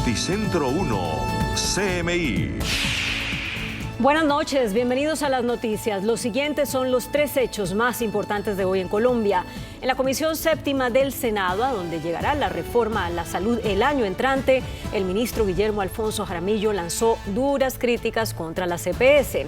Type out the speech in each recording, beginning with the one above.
Noticentro 1, CMI. Buenas noches, bienvenidos a las noticias. Los siguientes son los 3 hechos más importantes de hoy en Colombia. En la Comisión Séptima del Senado, a donde llegará la reforma a la salud el año entrante, el ministro Guillermo Alfonso Jaramillo lanzó duras críticas contra la CPS.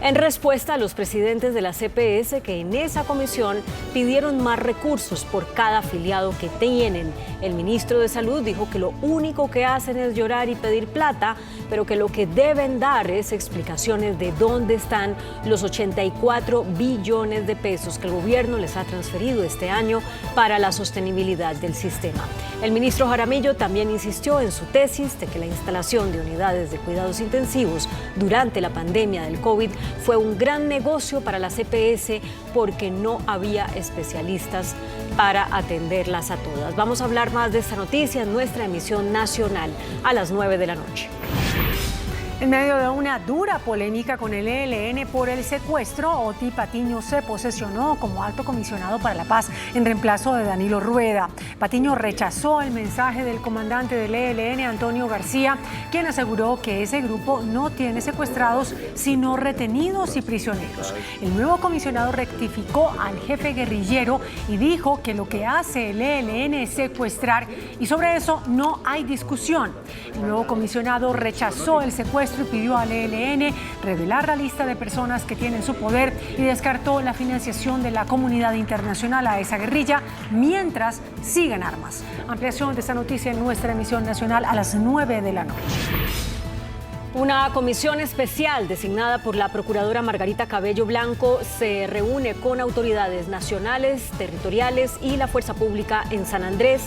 En respuesta a los presidentes de la CPS que en esa comisión pidieron más recursos por cada afiliado que tienen. El ministro de Salud dijo que lo único que hacen es llorar y pedir plata, pero que lo que deben dar es explicaciones de dónde están los 84 billones de pesos que el gobierno les ha transferido este año para la sostenibilidad del sistema. El ministro Jaramillo también insistió en su tesis de que la instalación de unidades de cuidados intensivos durante la pandemia del COVID fue un gran negocio para la CPS porque no había especialistas para atenderlas a todas. Vamos a hablar más de esta noticia en nuestra emisión nacional a las 9 de la noche. En medio de una dura polémica con el ELN por el secuestro, Oti Patiño se posesionó como alto comisionado para la paz en reemplazo de Danilo Rueda. Patiño rechazó el mensaje del comandante del ELN, Antonio García, quien aseguró que ese grupo no tiene secuestrados, sino retenidos y prisioneros. El nuevo comisionado rectificó al jefe guerrillero y dijo que lo que hace el ELN es secuestrar y sobre eso no hay discusión. El nuevo comisionado rechazó el secuestro y pidió al ELN revelar la lista de personas que tienen su poder y descartó la financiación de la comunidad internacional a esa guerrilla mientras sigan armas. Ampliación de esta noticia en nuestra emisión nacional a las 9 de la noche. Una comisión especial designada por la procuradora Margarita Cabello Blanco se reúne con autoridades nacionales, territoriales y la fuerza pública en San Andrés,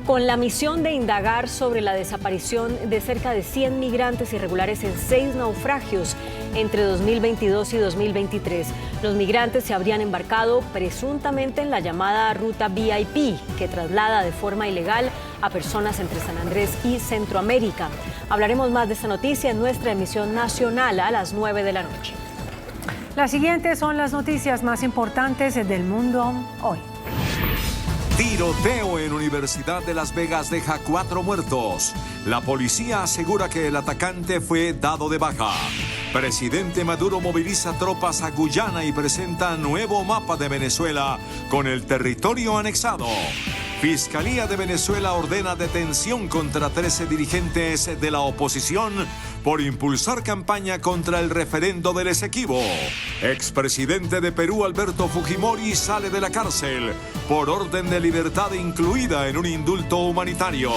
con la misión de indagar sobre la desaparición de cerca de 100 migrantes irregulares en 6 naufragios entre 2022 y 2023. Los migrantes se habrían embarcado presuntamente en la llamada ruta VIP, que traslada de forma ilegal a personas entre San Andrés y Centroamérica. Hablaremos más de esta noticia en nuestra emisión nacional a las 9 de la noche. Las siguientes son las noticias más importantes del mundo hoy. Tiroteo en Universidad de Las Vegas deja 4 muertos. La policía asegura que el atacante fue dado de baja. Presidente Maduro moviliza tropas a Guyana y presenta nuevo mapa de Venezuela con el territorio anexado. Fiscalía de Venezuela ordena detención contra 13 dirigentes de la oposición por impulsar campaña contra el referendo del Esequibo. Expresidente de Perú, Alberto Fujimori, sale de la cárcel por orden de libertad incluida en un indulto humanitario.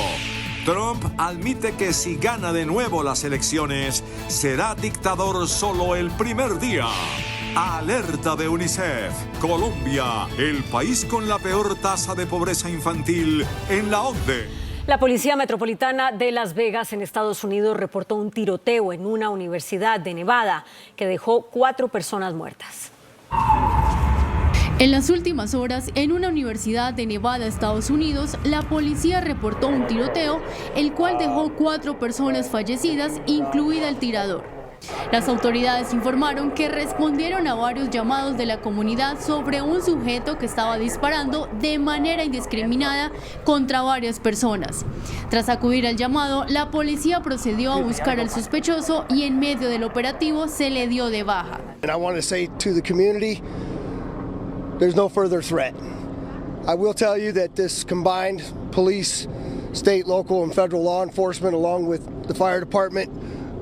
Trump admite que si gana de nuevo las elecciones, será dictador solo el primer día. Alerta de UNICEF. Colombia, el país con la peor tasa de pobreza infantil en la OCDE. La Policía Metropolitana de Las Vegas, en Estados Unidos, reportó un tiroteo en una universidad de Nevada que dejó 4 personas muertas. En las últimas horas, en una universidad de Nevada, Estados Unidos, la policía reportó un tiroteo, el cual dejó 4 personas fallecidas, incluida el tirador. Las autoridades informaron que respondieron a varios llamados de la comunidad sobre un sujeto que estaba disparando de manera indiscriminada contra varias personas. Tras acudir al llamado, la policía procedió a buscar al sospechoso y en medio del operativo se le dio de baja. There's no further threat. I will tell you that this combined police, state, local, and federal law enforcement, along with the fire department,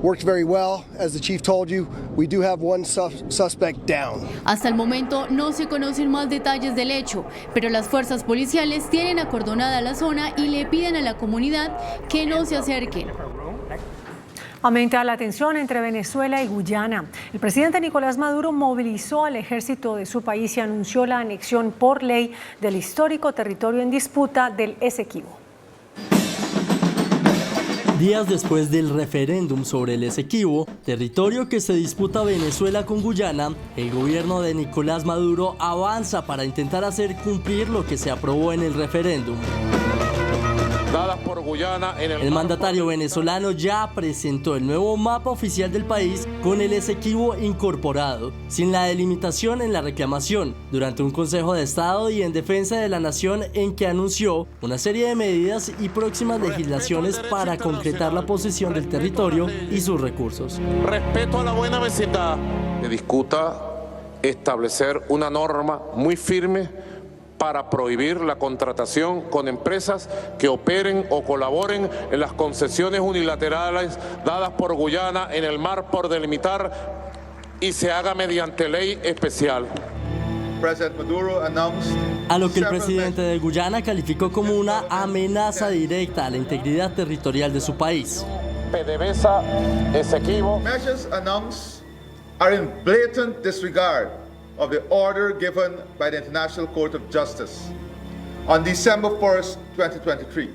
worked very well. As the chief told you, we do have one suspect down. Hasta el momento no se conocen más detalles del hecho, pero las fuerzas policiales tienen acordonada la zona y le piden a la comunidad que no se acerquen. Aumenta la tensión entre Venezuela y Guyana. El presidente Nicolás Maduro movilizó al ejército de su país y anunció la anexión por ley del histórico territorio en disputa del Esequibo. Días después del referéndum sobre el Esequibo, territorio que se disputa Venezuela con Guyana, el gobierno de Nicolás Maduro avanza para intentar hacer cumplir lo que se aprobó en el referéndum. dadas por Guyana en El mandatario venezolano ya presentó el nuevo mapa oficial del país con el Esequibo incorporado, sin la delimitación en la reclamación, durante un Consejo de Estado y en defensa de la nación en que anunció una serie de medidas y próximas legislaciones para concretar la posesión del territorio y sus recursos. Respeto a la buena vecindad. Se discuta establecer una norma muy firme para prohibir la contratación con empresas que operen o colaboren en las concesiones unilaterales dadas por Guyana en el mar por delimitar y se haga mediante ley especial. A lo que el presidente de Guyana calificó como una amenaza directa a la integridad territorial de su país. PDVSA, Esequibo. Measures announced are in blatant disregard of the order given by the International Court of Justice on December 1st, 2023.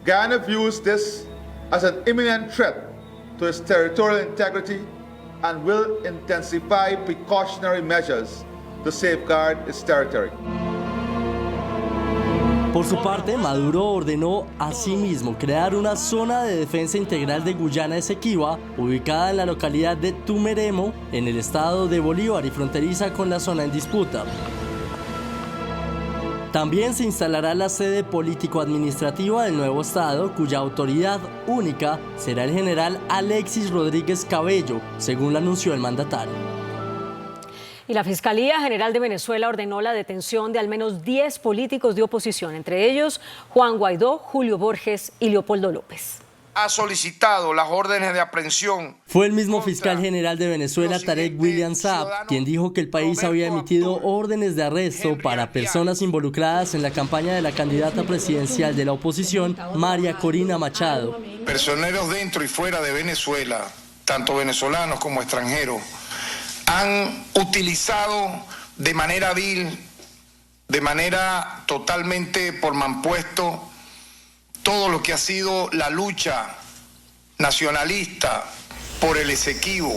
Guyana views this as an imminent threat to its territorial integrity and will intensify precautionary measures to safeguard its territory. Por su parte, Maduro ordenó asimismo crear una zona de defensa integral de Guyana Esequiba, ubicada en la localidad de Tumeremo, en el estado de Bolívar y fronteriza con la zona en disputa. También se instalará la sede político-administrativa del nuevo estado, cuya autoridad única será el general Alexis Rodríguez Cabello, según lo anunció el mandatario. Y la Fiscalía General de Venezuela ordenó la detención de al menos 10 políticos de oposición, entre ellos Juan Guaidó, Julio Borges y Leopoldo López. Ha solicitado las órdenes de aprehensión. Fue el mismo fiscal general de Venezuela, Tarek William Saab, quien dijo que el país había emitido órdenes de arresto para personas involucradas en la campaña de la candidata presidencial de la oposición, María Corina Machado. Personeros dentro y fuera de Venezuela, tanto venezolanos como extranjeros, han utilizado de manera vil, de manera totalmente por manpuesto, todo lo que ha sido la lucha nacionalista por el Esequibo.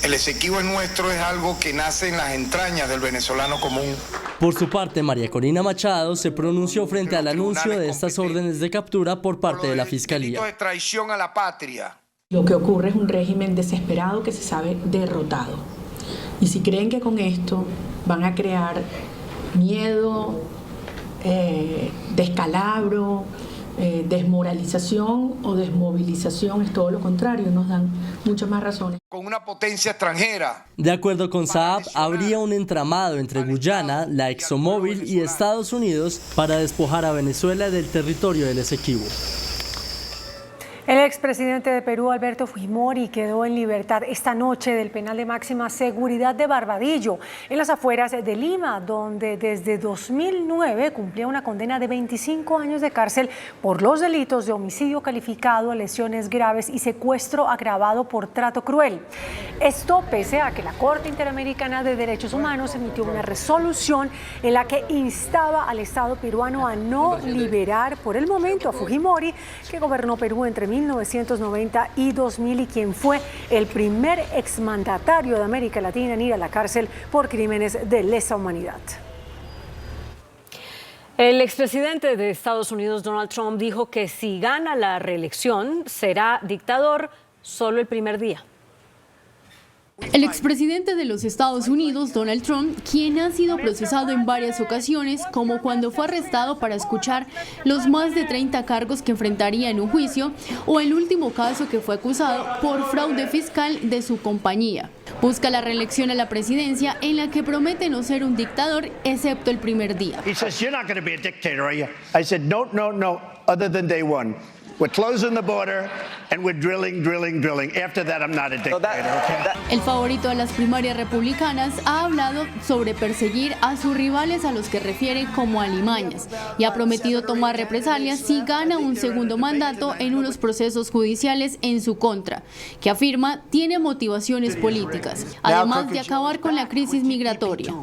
El Esequibo es nuestro, es algo que nace en las entrañas del venezolano común. Por su parte, María Corina Machado se pronunció frente al anuncio de estas órdenes de captura por parte de la Fiscalía. De traición a la patria. Lo que ocurre es un régimen desesperado que se sabe derrotado. Y si creen que con esto van a crear miedo, descalabro, desmoralización o desmovilización, es todo lo contrario, nos dan muchas más razones. Con una potencia extranjera. De acuerdo con Saab, habría un entramado entre Guyana, la ExxonMobil y Estados Unidos para despojar a Venezuela del territorio del Esequibo. El expresidente de Perú, Alberto Fujimori, quedó en libertad esta noche del penal de máxima seguridad de Barbadillo, en las afueras de Lima, donde desde 2009 cumplía una condena de 25 años de cárcel por los delitos de homicidio calificado, lesiones graves y secuestro agravado por trato cruel. Esto pese a que la Corte Interamericana de Derechos Humanos emitió una resolución en la que instaba al Estado peruano a no liberar por el momento a Fujimori, que gobernó Perú entre 1990 y 2000 y quien fue el primer exmandatario de América Latina en ir a la cárcel por crímenes de lesa humanidad. El expresidente de Estados Unidos, Donald Trump, dijo que si gana la reelección será dictador solo el primer día. El expresidente de los Estados Unidos, Donald Trump, quien ha sido procesado en varias ocasiones, como cuando fue arrestado para escuchar los más de 30 cargos que enfrentaría en un juicio, o el último caso que fue acusado por fraude fiscal de su compañía. Busca la reelección a la presidencia, en la que promete no ser un dictador, excepto el primer día. He says, "You're not going to be a dictator, are you?" I said, "No, other than day one. We're closing the border and we're drilling. After that, I'm not a dictator, okay?" El favorito de las primarias republicanas ha hablado sobre perseguir a sus rivales, a los que refiere como alimañas, y ha prometido tomar represalias si gana un segundo mandato en unos procesos judiciales en su contra, que afirma tiene motivaciones políticas, además de acabar con la crisis migratoria.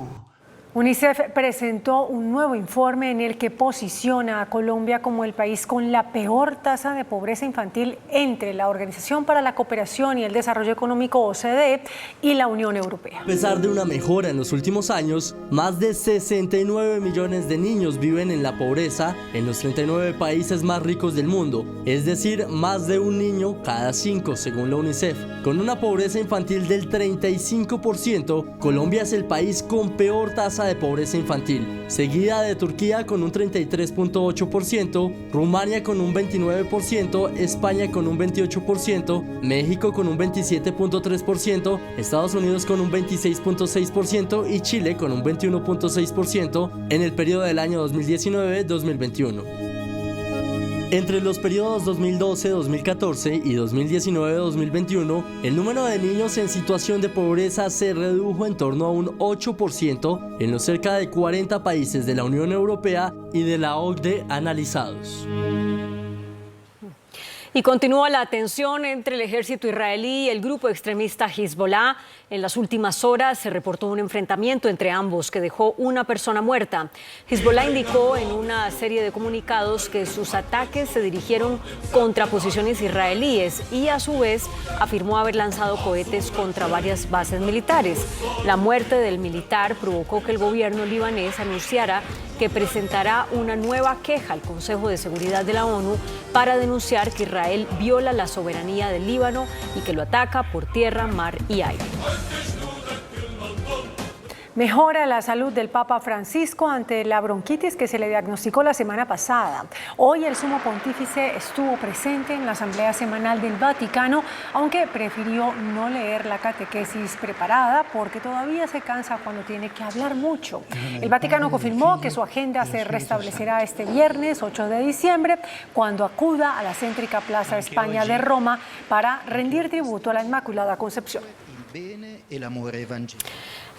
UNICEF presentó un nuevo informe en el que posiciona a Colombia como el país con la peor tasa de pobreza infantil entre la Organización para la Cooperación y el Desarrollo Económico OCDE y la Unión Europea. A pesar de una mejora en los últimos años, más de 69 millones de niños viven en la pobreza en los 39 países más ricos del mundo, es decir, más de un niño cada 5 según la UNICEF. Con una pobreza infantil del 35%, Colombia es el país con peor tasa de pobreza infantil, seguida de Turquía con un 33.8%, Rumania con un 29%, España con un 28%, México con un 27.3%, Estados Unidos con un 26.6% y Chile con un 21.6% en el periodo del año 2019-2021. Entre los periodos 2012-2014 y 2019-2021, el número de niños en situación de pobreza se redujo en torno a un 8% en los cerca de 40 países de la Unión Europea y de la OCDE analizados. Y continúa la tensión entre el ejército israelí y el grupo extremista Hezbollah. En las últimas horas se reportó un enfrentamiento entre ambos que dejó una persona muerta. Hezbollah indicó en una serie de comunicados que sus ataques se dirigieron contra posiciones israelíes y a su vez afirmó haber lanzado cohetes contra varias bases militares. La muerte del militar provocó que el gobierno libanés anunciara que presentará una nueva queja al Consejo de Seguridad de la ONU para denunciar que Israel viola la soberanía del Líbano y que lo ataca por tierra, mar y aire. Mejora la salud del Papa Francisco ante la bronquitis que se le diagnosticó la semana pasada. Hoy el sumo pontífice estuvo presente en la asamblea semanal del Vaticano, aunque prefirió no leer la catequesis preparada porque todavía se cansa cuando tiene que hablar mucho. El Vaticano confirmó que su agenda se restablecerá este viernes 8 de diciembre cuando acuda a la céntrica Plaza España de Roma para rendir tributo a la Inmaculada Concepción.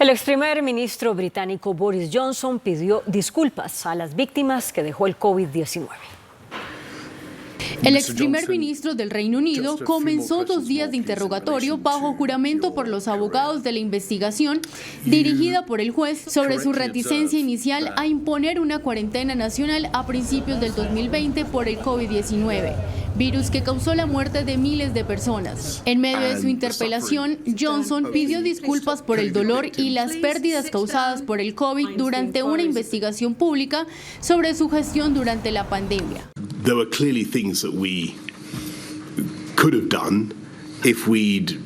El ex primer ministro británico Boris Johnson pidió disculpas a las víctimas que dejó el COVID-19. El ex primer ministro del Reino Unido comenzó 2 días de interrogatorio bajo juramento por los abogados de la investigación dirigida por el juez sobre su reticencia inicial a imponer una cuarentena nacional a principios del 2020 por el COVID-19. Virus que causó la muerte de miles de personas. En medio de su interpelación, Johnson pidió disculpas por el dolor y las pérdidas causadas por el COVID durante una investigación pública sobre su gestión durante la pandemia. There were clearly things that we could have done if we'd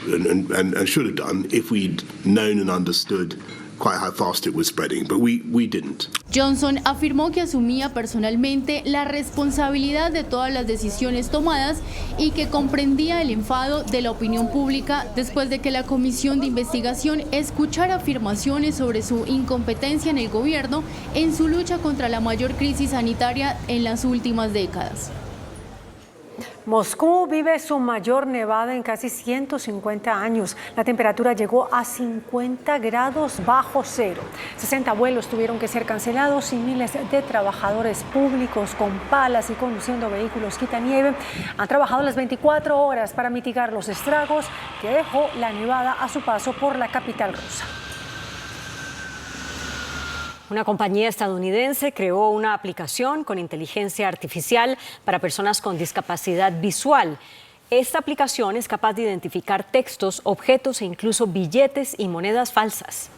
and should have done if we'd known and understood quite how fast it was spreading, but we didn't. Johnson afirmó que asumía personalmente la responsabilidad de todas las decisiones tomadas y que comprendía el enfado de la opinión pública después de que la comisión de investigación escuchara afirmaciones sobre su incompetencia en el gobierno en su lucha contra la mayor crisis sanitaria en las últimas décadas. Moscú vive su mayor nevada en casi 150 años. La temperatura llegó a 50 grados bajo cero. 60 vuelos tuvieron que ser cancelados y miles de trabajadores públicos con palas y conduciendo vehículos quitanieve han trabajado las 24 horas para mitigar los estragos que dejó la nevada a su paso por la capital rusa. Una compañía estadounidense creó una aplicación con inteligencia artificial para personas con discapacidad visual. Esta aplicación es capaz de identificar textos, objetos e incluso billetes y monedas falsas.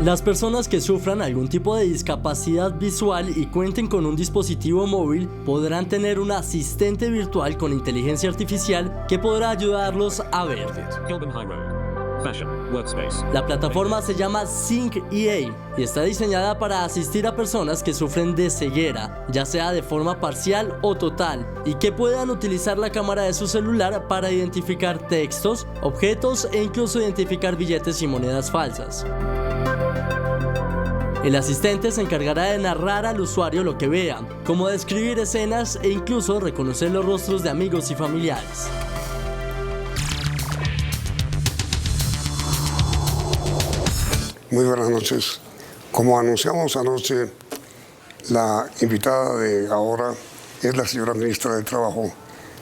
Las personas que sufran algún tipo de discapacidad visual y cuenten con un dispositivo móvil podrán tener un asistente virtual con inteligencia artificial que podrá ayudarlos a ver. La plataforma se llama Sync EA y está diseñada para asistir a personas que sufren de ceguera, ya sea de forma parcial o total, y que puedan utilizar la cámara de su celular para identificar textos, objetos e incluso identificar billetes y monedas falsas. El asistente se encargará de narrar al usuario lo que vea, como describir escenas e incluso reconocer los rostros de amigos y familiares. Muy buenas noches. Como anunciamos anoche, la invitada de ahora es la señora ministra del Trabajo,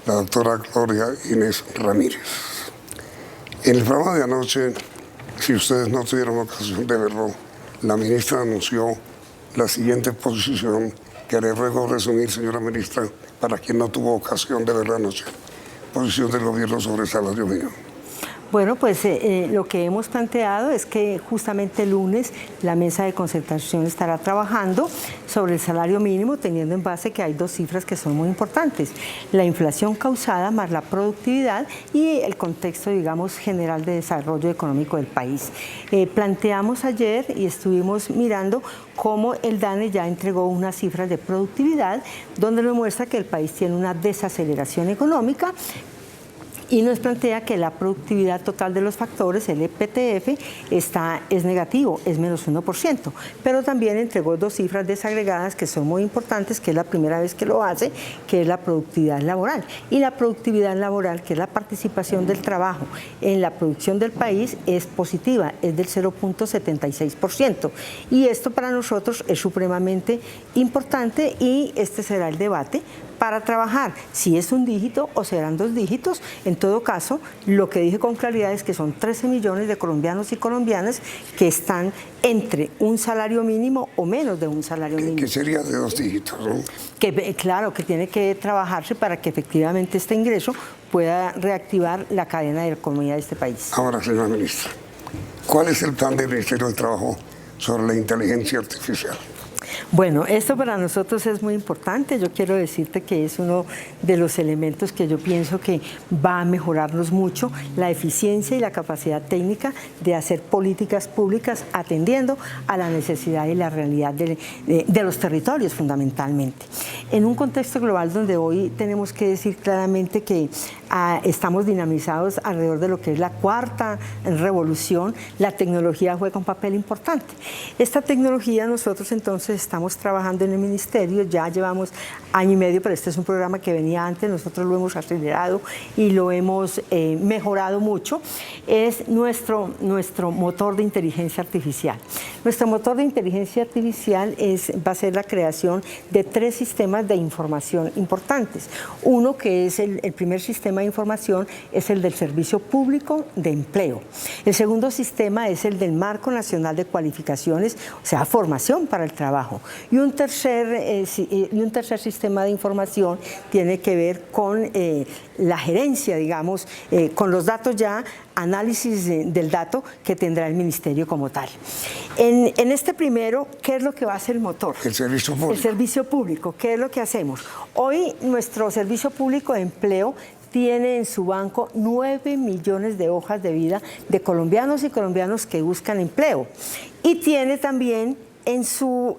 la doctora Gloria Inés Ramírez. En el programa de anoche, si ustedes no tuvieron ocasión de verlo, la ministra anunció la siguiente posición que le ruego resumir, señora ministra, para quien no tuvo ocasión de verla anoche. Posición del gobierno sobre el salario mínimo. Bueno, pues lo que hemos planteado es que justamente el lunes la mesa de concertación estará trabajando sobre el salario mínimo, teniendo en base que hay dos cifras que son muy importantes: la inflación causada más la productividad y el contexto, digamos, general de desarrollo económico del país. Planteamos ayer y estuvimos mirando cómo el DANE ya entregó unas cifras de productividad donde nos muestra que el país tiene una desaceleración económica, y nos plantea que la productividad total de los factores, el EPTF, es negativo, es menos 1%, pero también entregó dos cifras desagregadas que son muy importantes, que es la primera vez que lo hace, que es la productividad laboral. Y la productividad laboral, que es la participación del trabajo en la producción del país, es positiva, es del 0.76%. Y esto para nosotros es supremamente importante y este será el debate para trabajar si es un dígito o serán dos dígitos. En todo caso, lo que dije con claridad es que son 13 millones de colombianos y colombianas que están entre un salario mínimo o menos de un salario mínimo. Que sería de dos dígitos, ¿no? Claro, que tiene que trabajarse para que efectivamente este ingreso pueda reactivar la cadena de economía de este país. Ahora, señora ministra, ¿cuál es el plan del Ministerio del Trabajo sobre la inteligencia artificial? Bueno, esto para nosotros es muy importante. Yo quiero decirte que es uno de los elementos que yo pienso que va a mejorarnos mucho la eficiencia y la capacidad técnica de hacer políticas públicas atendiendo a la necesidad y la realidad de los territorios fundamentalmente. En un contexto global donde hoy tenemos que decir claramente que estamos dinamizados alrededor de lo que es la cuarta revolución, la tecnología juega un papel importante. Esta tecnología nosotros entonces estamos trabajando en el ministerio, ya llevamos año y medio, pero este es un programa que venía antes, nosotros lo hemos acelerado y lo hemos mejorado mucho. Es nuestro motor de inteligencia artificial. Nuestro motor de inteligencia artificial va a ser la creación de 3 sistemas de información importantes. Uno que es el primer sistema de información es el del Servicio Público de Empleo. El segundo sistema es el del Marco Nacional de Cualificaciones, o sea, formación para el trabajo. Y un tercer sistema de información tiene que ver con la gerencia, digamos, con los datos ya, análisis del dato que tendrá el ministerio como tal. En este primero, ¿qué es lo que va a hacer el motor? El servicio público. El servicio público, ¿qué es lo que hacemos? Hoy nuestro Servicio Público de Empleo tiene en su banco 9 millones de hojas de vida de colombianos y colombianas que buscan empleo. Y tiene también en su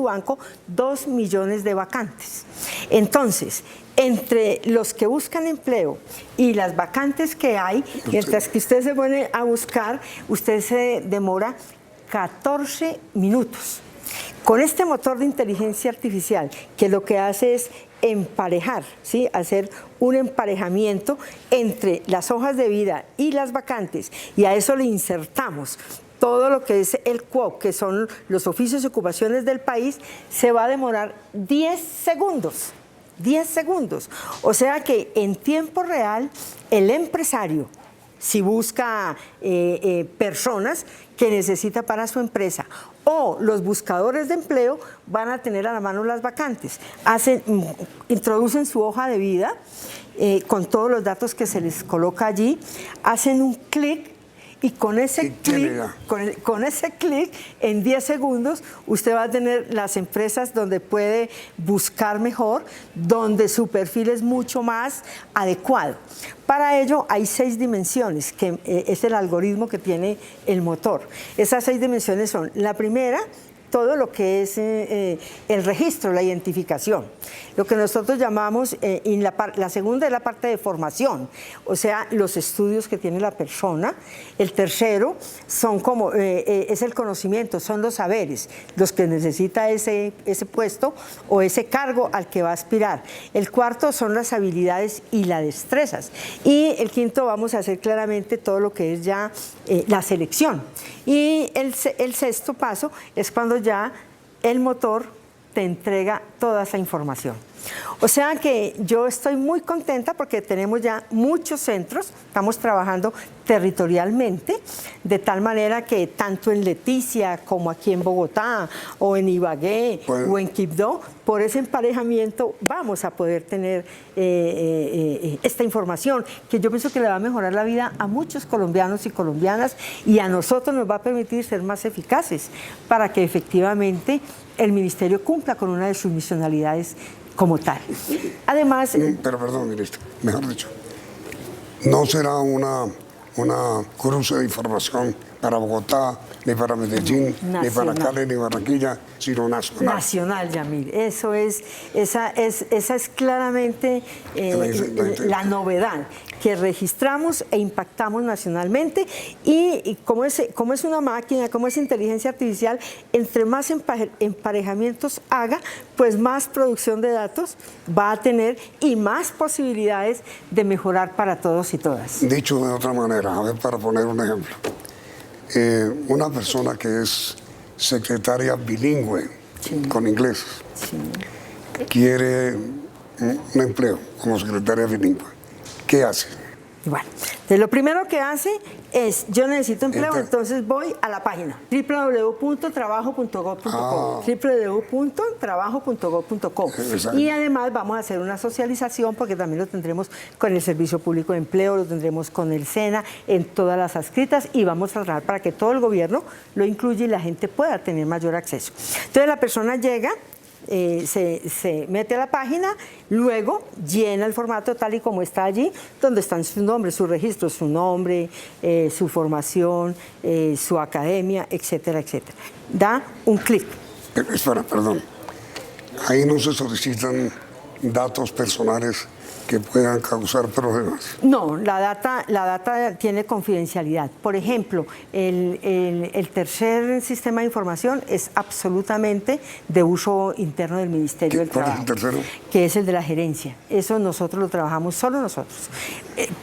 banco 2 millones de vacantes. Entonces, entre los que buscan empleo y las vacantes que hay, mientras que usted se pone a buscar, usted se demora 14 minutos. Con este motor de inteligencia artificial, que lo que hace es emparejar, ¿sí? Hacer un emparejamiento entre las hojas de vida y las vacantes, y a eso le insertamos todo lo que es el QOC, que son los oficios y ocupaciones del país, se va a demorar 10 segundos. 10 segundos. O sea que en tiempo real, el empresario, si busca personas que necesita para su empresa, o los buscadores de empleo, van a tener a la mano las vacantes. Introducen su hoja de vida con todos los datos que se les coloca allí, hacen un clic, y con ese clic, en 10 segundos, usted va a tener las empresas donde puede buscar mejor, donde su perfil es mucho más adecuado. Para ello hay 6 dimensiones, que es el algoritmo que tiene el motor. Esas 6 dimensiones son: la primera, todo lo que es el registro, la identificación. Lo que nosotros llamamos, la segunda es la parte de formación, o sea, los estudios que tiene la persona. El tercero son es el conocimiento, son los saberes, los que necesita ese puesto o ese cargo al que va a aspirar. El cuarto son las habilidades y las destrezas. Y el quinto, vamos a hacer claramente todo lo que es ya la selección. Y el sexto paso es cuando ya el motor te entrega toda esa información. O sea que yo estoy muy contenta porque tenemos ya muchos centros, estamos trabajando territorialmente, de tal manera que tanto en Leticia como aquí en Bogotá o en Ibagué o en Quibdó, por ese emparejamiento vamos a poder tener esta información que yo pienso que le va a mejorar la vida a muchos colombianos y colombianas y a nosotros nos va a permitir ser más eficaces para que efectivamente el ministerio cumpla con una de sus misionalidades como tal. Además... Pero perdón, ministro, mejor dicho, ¿no será una cruce de información para Bogotá, ni para Medellín, ni para Cali, ni Barranquilla, sino nacional? Nacional, Yamil. Esa es claramente la novedad, que registramos e impactamos nacionalmente y como es una máquina, como es inteligencia artificial, entre más emparejamientos haga, pues más producción de datos va a tener y más posibilidades de mejorar para todos y todas. Dicho de otra manera, a ver, para poner un ejemplo, una persona que es secretaria bilingüe con inglés, quiere un empleo como secretaria bilingüe, ¿qué hace? Bueno, lo primero que hace es, yo necesito empleo, entonces voy a la página www.trabajo.gov.co, www.trabajo.gov.co. Y además vamos a hacer una socialización porque también lo tendremos con el Servicio Público de Empleo, lo tendremos con el SENA, en todas las adscritas y vamos a trabajar para que todo el gobierno lo incluya y la gente pueda tener mayor acceso. Entonces la persona llega, se mete a la página, luego llena el formato tal y como está allí, donde están sus nombres, sus registros, su nombre, su formación, su academia, etcétera, etcétera. Da un clic. Espera, perdón. Ahí no se solicitan datos personales que puedan causar problemas. No, la data tiene confidencialidad. Por ejemplo, el tercer sistema de información es absolutamente de uso interno del Ministerio del Trabajo. ¿Cuál es el tercero? Que es el de la gerencia. Eso nosotros lo trabajamos solo nosotros.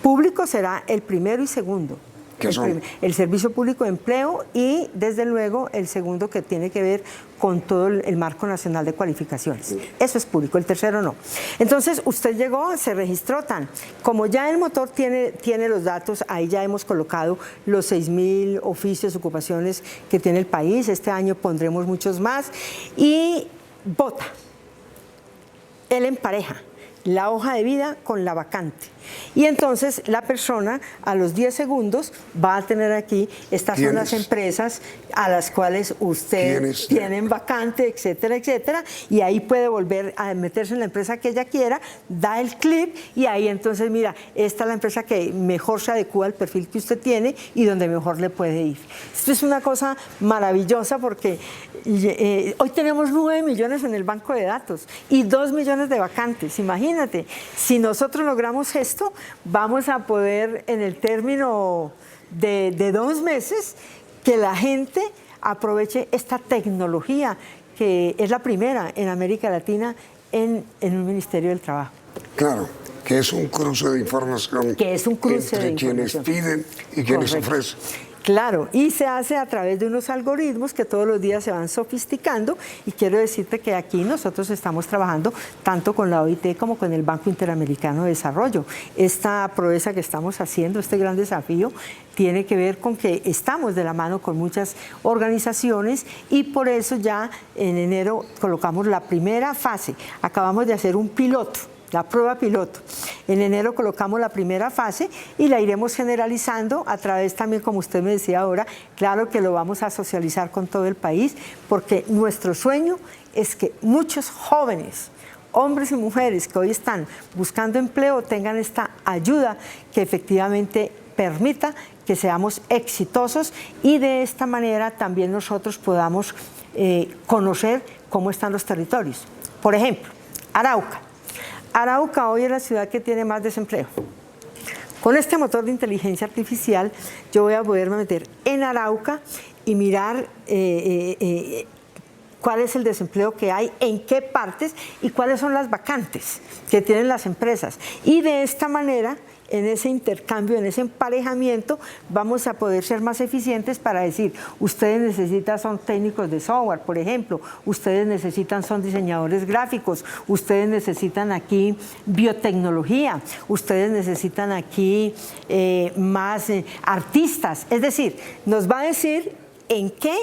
Público será el primero y segundo. ¿Qué son? El Servicio Público de Empleo y, desde luego, el segundo que tiene que ver con todo el Marco Nacional de Cualificaciones. Eso es público, el tercero no. Entonces, usted llegó, se registró tan. Como ya el motor tiene los datos, ahí ya hemos colocado los 6.000 oficios, ocupaciones que tiene el país. Este año pondremos muchos más. Y vota. Él empareja la hoja de vida con la vacante. Y entonces la persona a los 10 segundos va a tener aquí, estas son las empresas a las cuales usted tienen vacante, etcétera, etcétera, y ahí puede volver a meterse en la empresa que ella quiera, da el clic y ahí entonces mira, esta es la empresa que mejor se adecua al perfil que usted tiene y donde mejor le puede ir. Esto es una cosa maravillosa porque hoy tenemos 9 millones en el banco de datos y 2 millones de vacantes. Imagínate, si nosotros logramos esto, vamos a poder en el término de 2 meses que la gente aproveche esta tecnología que es la primera en América Latina en un Ministerio del Trabajo. Claro, que es un cruce de información entre quienes piden y quienes ofrecen. Claro, y se hace a través de unos algoritmos que todos los días se van sofisticando y quiero decirte que aquí nosotros estamos trabajando tanto con la OIT como con el Banco Interamericano de Desarrollo. Esta proeza que estamos haciendo, este gran desafío, tiene que ver con que estamos de la mano con muchas organizaciones y por eso ya en enero colocamos la primera fase. Acabamos de hacer un piloto. La prueba piloto. En enero colocamos la primera fase y la iremos generalizando a través también, como usted me decía ahora, claro que lo vamos a socializar con todo el país, porque nuestro sueño es que muchos jóvenes, hombres y mujeres que hoy están buscando empleo, tengan esta ayuda que efectivamente permita que seamos exitosos y de esta manera también nosotros podamos conocer cómo están los territorios. Por ejemplo, Arauca. Arauca hoy es la ciudad que tiene más desempleo. Con este motor de inteligencia artificial yo voy a poderme meter en Arauca y mirar cuál es el desempleo que hay, en qué partes y cuáles son las vacantes que tienen las empresas. Y de esta manera en ese intercambio, en ese emparejamiento, vamos a poder ser más eficientes para decir, ustedes necesitan, son técnicos de software, por ejemplo, ustedes necesitan, son diseñadores gráficos, ustedes necesitan aquí biotecnología, ustedes necesitan aquí más artistas. Es decir, nos va a decir en qué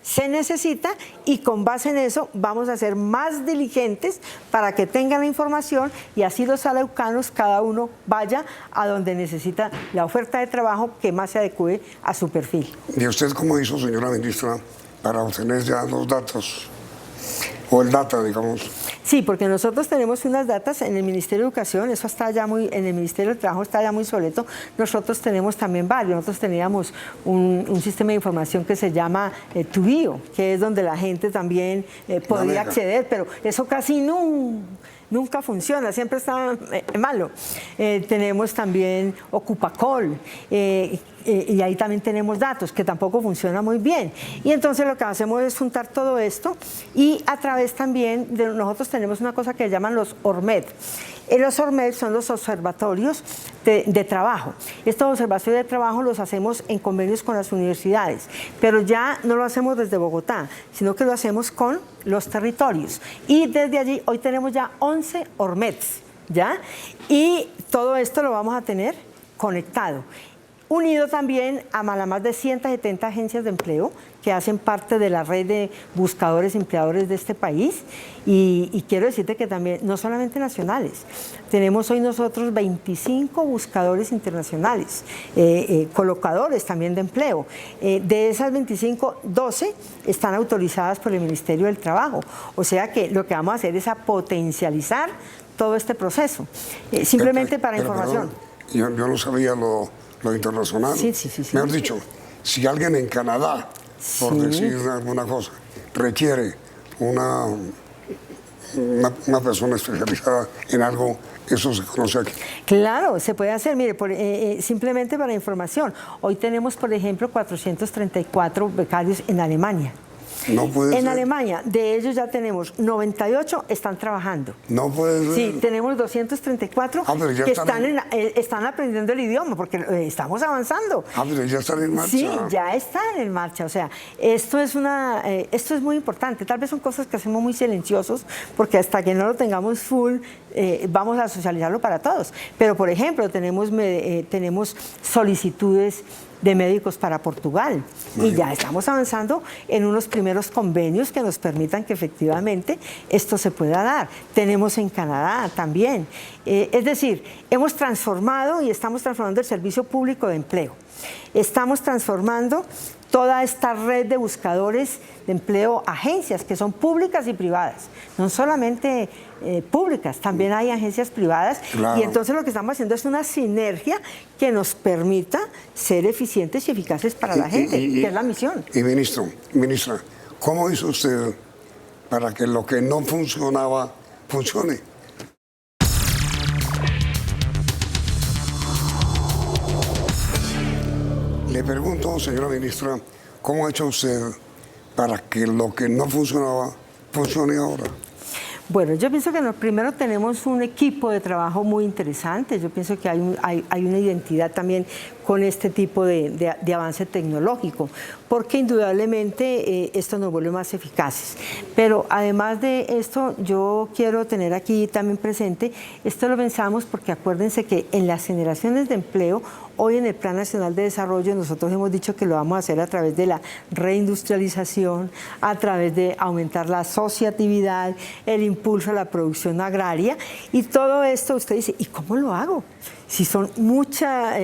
se necesita y con base en eso vamos a ser más diligentes para que tengan la información y así los araucanos cada uno vaya a donde necesita la oferta de trabajo que más se adecue a su perfil. ¿Y usted cómo hizo, señora ministra, para obtener ya los datos? O el data, digamos. Sí, porque nosotros tenemos unas datas en el Ministerio de Educación, eso está ya en el Ministerio del Trabajo está ya muy soleto. Nosotros tenemos también varios, nosotros teníamos un sistema de información que se llama Tubio, que es donde la gente también podía acceder, pero eso casi nunca funciona, siempre está malo. Tenemos también Ocupacol, y ahí también tenemos datos, que tampoco funciona muy bien. Y entonces lo que hacemos es juntar todo esto y a través también de nosotros tenemos una cosa que llaman los ORMED. Los ORMED son los observatorios de trabajo. Estos observatorios de trabajo los hacemos en convenios con las universidades, pero ya no lo hacemos desde Bogotá, sino que lo hacemos con los territorios. Y desde allí, hoy tenemos ya 11 ORMEDs, ¿ya? Y todo esto lo vamos a tener conectado. Unido también a más de 170 agencias de empleo que hacen parte de la red de buscadores y empleadores de este país. Y quiero decirte que también, no solamente nacionales, tenemos hoy nosotros 25 buscadores internacionales, colocadores también de empleo. De esas 25, 12 están autorizadas por el Ministerio del Trabajo. O sea que lo que vamos a hacer es a potencializar todo este proceso, simplemente para información. Yo no sabía lo internacional. Sí. Mejor dicho, si alguien en Canadá, por decir alguna cosa, requiere una persona especializada en algo, eso se conoce aquí. Claro, se puede hacer. Mire, simplemente para información, hoy tenemos, por ejemplo, 434 becarios en Alemania. No puede ser. En Alemania, de ellos ya tenemos 98 están trabajando. No puede ser. Sí, tenemos 234 que están aprendiendo el idioma porque estamos avanzando. Pero ya están en marcha. Sí, ya están en marcha. O sea, esto es muy importante. Tal vez son cosas que hacemos muy silenciosos porque hasta que no lo tengamos full, vamos a socializarlo para todos. Pero, por ejemplo, tenemos solicitudes de médicos para Portugal. Y ya estamos avanzando en unos primeros convenios que nos permitan que efectivamente esto se pueda dar. Tenemos en Canadá también. Es decir, hemos transformado y estamos transformando el servicio público de empleo. Estamos transformando toda esta red de buscadores de empleo, agencias que son públicas y privadas, no solamente públicas, también hay agencias privadas. Claro. Y entonces lo que estamos haciendo es una sinergia que nos permita ser eficientes y eficaces para la gente, que es la misión. Y ministra, ¿cómo hizo usted para que lo que no funcionaba, funcione? Le pregunto, señora ministra, ¿cómo ha hecho usted para que lo que no funcionaba, funcione ahora? Bueno, yo pienso que primero tenemos un equipo de trabajo muy interesante. Yo pienso que hay una identidad también con este tipo de avance tecnológico, porque indudablemente esto nos vuelve más eficaces. Pero además de esto, yo quiero tener aquí también presente, esto lo pensamos porque acuérdense que en las generaciones de empleo, hoy en el Plan Nacional de Desarrollo nosotros hemos dicho que lo vamos a hacer a través de la reindustrialización, a través de aumentar la asociatividad, el impulso a la producción agraria, y todo esto usted dice, ¿y cómo lo hago? Si son muchas...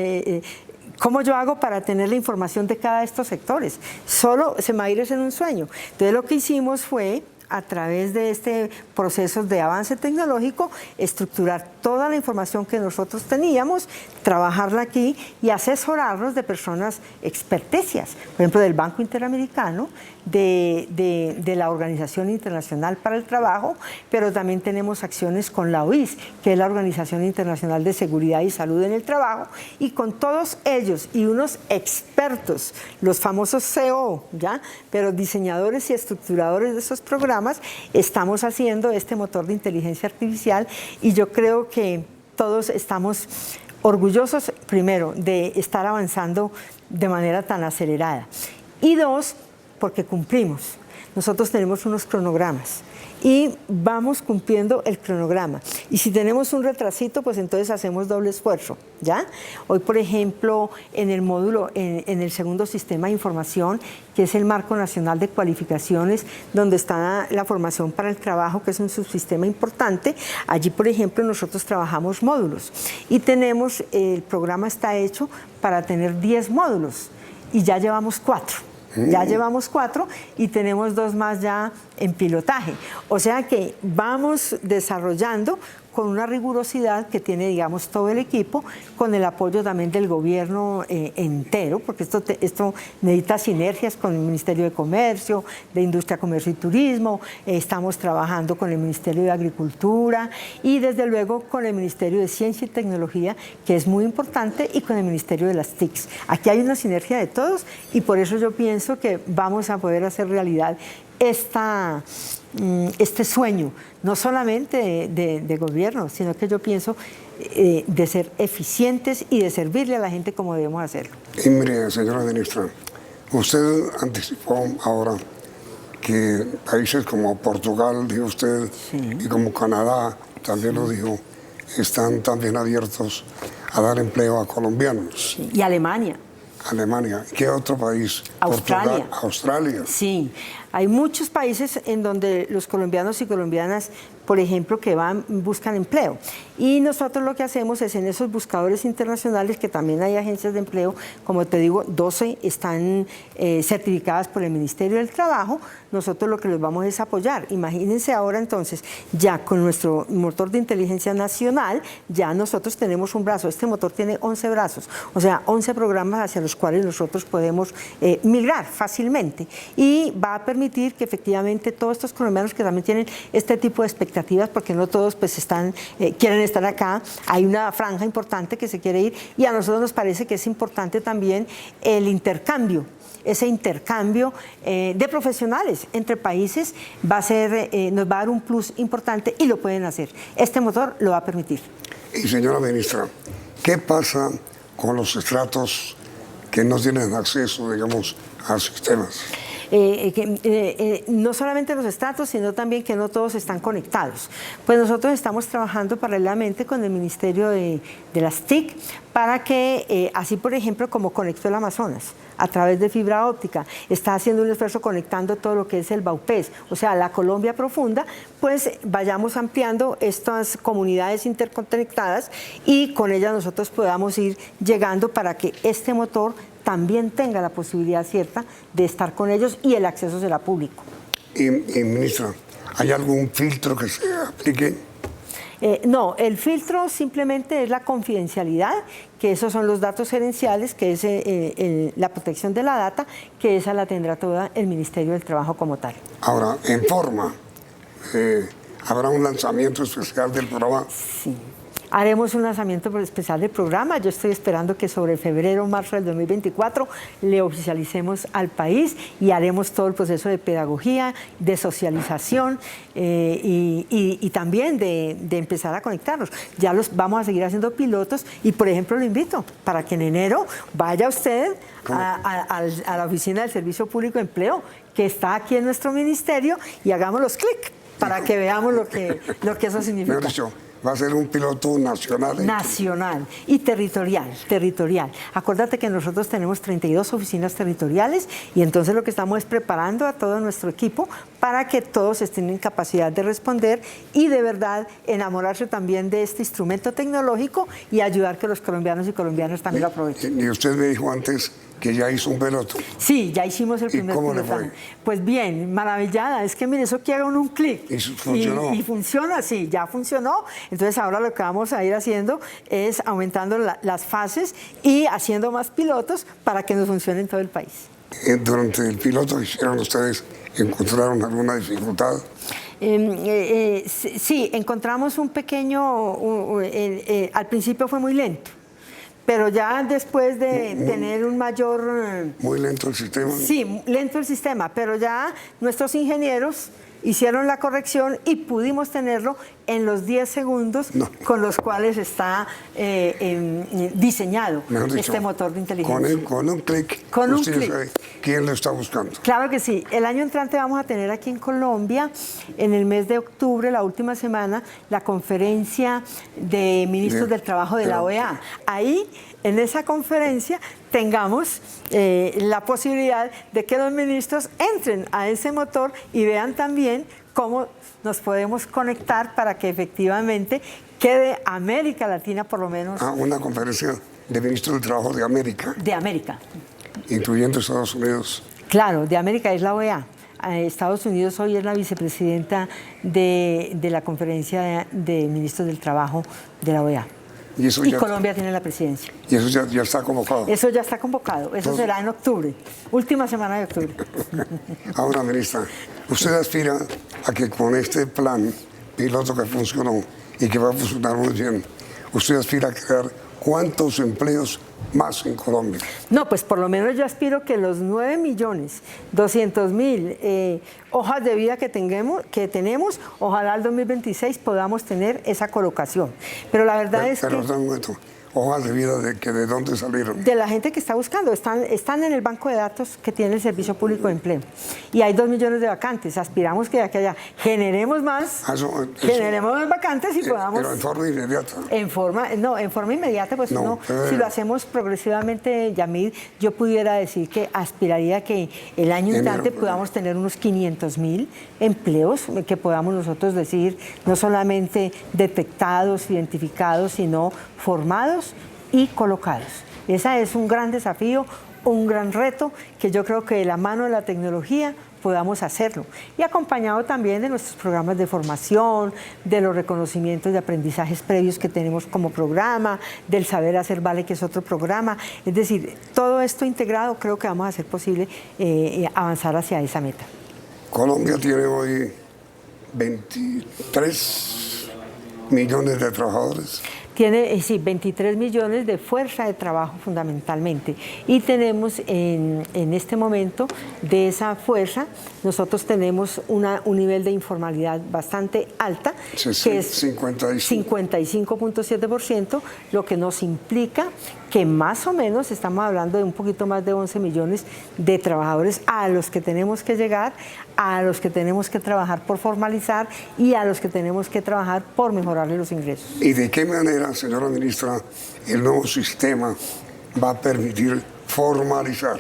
¿Cómo yo hago para tener la información de cada de estos sectores? Solo se me va a ir en un sueño. Entonces lo que hicimos fue, a través de este proceso de avance tecnológico, estructurar toda la información que nosotros teníamos, trabajarla aquí y asesorarnos de personas experticias, por ejemplo, del Banco Interamericano, de la Organización Internacional para el Trabajo, pero también tenemos acciones con la OIS, que es la Organización Internacional de Seguridad y Salud en el Trabajo, y con todos ellos y unos expertos, los famosos CO, ¿ya? Pero diseñadores y estructuradores de esos programas, estamos haciendo este motor de inteligencia artificial, y yo creo que todos estamos orgullosos, primero, de estar avanzando de manera tan acelerada. Y dos, porque cumplimos. Nosotros tenemos unos cronogramas y vamos cumpliendo el cronograma. Y si tenemos un retrasito, pues entonces hacemos doble esfuerzo, ¿ya? Hoy, por ejemplo, en el módulo, en el segundo sistema de información, que es el Marco Nacional de Cualificaciones, donde está la formación para el trabajo, que es un subsistema importante, allí, por ejemplo, nosotros trabajamos módulos y tenemos, el programa está hecho para tener 10 módulos y ya llevamos 4. Ya llevamos 4 y tenemos 2 más ya en pilotaje. O sea que vamos desarrollando con una rigurosidad que tiene, digamos, todo el equipo, con el apoyo también del gobierno entero, porque esto necesita sinergias con el Ministerio de Comercio, de Industria, Comercio y Turismo, estamos trabajando con el Ministerio de Agricultura y desde luego con el Ministerio de Ciencia y Tecnología, que es muy importante, y con el Ministerio de las TICs. Aquí hay una sinergia de todos y por eso yo pienso que vamos a poder hacer realidad este sueño, no solamente de gobierno, sino que yo pienso de ser eficientes y de servirle a la gente como debemos hacerlo. Y mire, señora ministra, usted anticipó ahora que países como Portugal, dijo usted, sí, y como Canadá, también lo dijo, están también abiertos a dar empleo a colombianos. Sí. Y Alemania. Alemania. ¿Qué otro país? Australia. Portugal, Australia. Sí, hay muchos países en donde los colombianos y colombianas, por ejemplo, que buscan empleo. Y nosotros lo que hacemos es en esos buscadores internacionales, que también hay agencias de empleo, como te digo, 12 están certificadas por el Ministerio del Trabajo, nosotros lo que les vamos es apoyar. Imagínense ahora entonces, ya con nuestro motor de inteligencia nacional, ya nosotros tenemos un brazo, este motor tiene 11 brazos, o sea, 11 programas hacia los cuales nosotros podemos migrar fácilmente y va a permitir que efectivamente todos estos colombianos que también tienen este tipo de expectativas, porque no todos pues quieren estar acá, hay una franja importante que se quiere ir y a nosotros nos parece que es importante también el intercambio. Ese intercambio de profesionales entre países va a ser, nos va a dar un plus importante y lo pueden hacer. Este motor lo va a permitir. Y señora ministra, ¿qué pasa con los estratos que no tienen acceso, digamos, a sistemas? No solamente los estratos, sino también que no todos están conectados. Pues nosotros estamos trabajando paralelamente con el Ministerio de las TIC para que, así por ejemplo, como conectó el Amazonas a través de fibra óptica, está haciendo un esfuerzo conectando todo lo que es el Baupés, o sea, la Colombia profunda, pues vayamos ampliando estas comunidades interconectadas y con ellas nosotros podamos ir llegando para que este motor también tenga la posibilidad cierta de estar con ellos y el acceso será público. Y ministra, ¿hay algún filtro que se aplique? No, el filtro simplemente es la confidencialidad, que esos son los datos gerenciales, que es la protección de la data, que esa la tendrá toda el Ministerio del Trabajo como tal. Ahora, en forma, ¿habrá un lanzamiento especial del programa? Sí. Haremos un lanzamiento especial del programa. Yo estoy esperando que sobre febrero o marzo del 2024 le oficialicemos al país y haremos todo el proceso de pedagogía, de socialización y también de empezar a conectarnos. Ya los vamos a seguir haciendo pilotos y, por ejemplo, lo invito para que en enero vaya usted a la oficina del Servicio Público de Empleo, que está aquí en nuestro ministerio, y hagamos los clics para que veamos lo que eso significa. Va a ser un piloto nacional. Nacional y territorial. Acuérdate que nosotros tenemos 32 oficinas territoriales y entonces lo que estamos es preparando a todo nuestro equipo para que todos estén en capacidad de responder y de verdad enamorarse también de este instrumento tecnológico y ayudar que los colombianos y colombianas también lo aprovechen. Y usted me dijo antes que ya hizo un piloto. Sí, ya hicimos el primer piloto. ¿Y cómo le fue? Pues bien, maravillada. Es que mire, eso que haga un clic. ¿Y funcionó? Y funciona, sí, ya funcionó. Entonces ahora lo que vamos a ir haciendo es aumentando las fases y haciendo más pilotos para que nos funcione en todo el país. Durante el piloto que hicieron ustedes, ¿encontraron alguna dificultad? Sí, encontramos un pequeño, al principio fue muy lento. Pero ya después de tener un mayor... Muy lento el sistema. Sí, lento el sistema, pero ya nuestros ingenieros hicieron la corrección y pudimos tenerlo en los 10 segundos con los cuales está diseñado este motor de inteligencia. Con un clic, usted sabe quién lo está buscando. Claro que sí. El año entrante vamos a tener aquí en Colombia, en el mes de octubre, la última semana, la conferencia de ministros del trabajo de la OEA. Ahí, en esa conferencia, tengamos la posibilidad de que los ministros entren a ese motor y vean también cómo nos podemos conectar para que efectivamente quede América Latina por lo menos. Una conferencia de ministros del trabajo de América. De América. Incluyendo Estados Unidos. Claro, de América es la OEA. Estados Unidos hoy es la vicepresidenta de la conferencia de ministros del trabajo de la OEA. Y Colombia tiene la presidencia. Y eso ya está convocado. Eso ya está convocado. Eso será en octubre, última semana de octubre. Ahora, ministra, usted aspira a que con este plan piloto que funcionó y que va a funcionar muy bien, usted aspira a crear ¿cuántos empleos más en Colombia? No, pues por lo menos yo aspiro que los 9.200.000 hojas de vida que tenemos, ojalá al 2026 podamos tener esa colocación. Pero la verdad es que... un momento. Hojas de vida ¿de dónde salieron? De la gente que está buscando. Están en el banco de datos que tiene el Servicio Público de Empleo. Y hay 2 millones de vacantes. Aspiramos que de aquí a allá generemos más, generemos más vacantes y podamos... Pero en forma inmediata. En forma inmediata, pues no. Si lo hacemos progresivamente, Yamid, yo pudiera decir que aspiraría que el año entrante podamos tener unos 500.000 empleos que podamos nosotros decir, no solamente detectados, identificados, sino formados y colocados. Ese es un gran desafío, un gran reto que yo creo que de la mano de la tecnología podamos hacerlo. Y acompañado también de nuestros programas de formación, de los reconocimientos de aprendizajes previos que tenemos como programa, del Saber Hacer Vale, que es otro programa. Es decir, todo esto integrado creo que vamos a hacer posible avanzar hacia esa meta. Colombia tiene hoy 23 millones de trabajadores. Tiene, 23 millones de fuerza de trabajo fundamentalmente. Y tenemos en este momento de esa fuerza, nosotros tenemos un nivel de informalidad bastante alta, que es 55.7%, lo que nos implica que más o menos estamos hablando de un poquito más de 11 millones de trabajadores a los que tenemos que llegar, a los que tenemos que trabajar por formalizar y a los que tenemos que trabajar por mejorarle los ingresos. ¿Y de qué manera, señora ministra, el nuevo sistema va a permitir formalizar?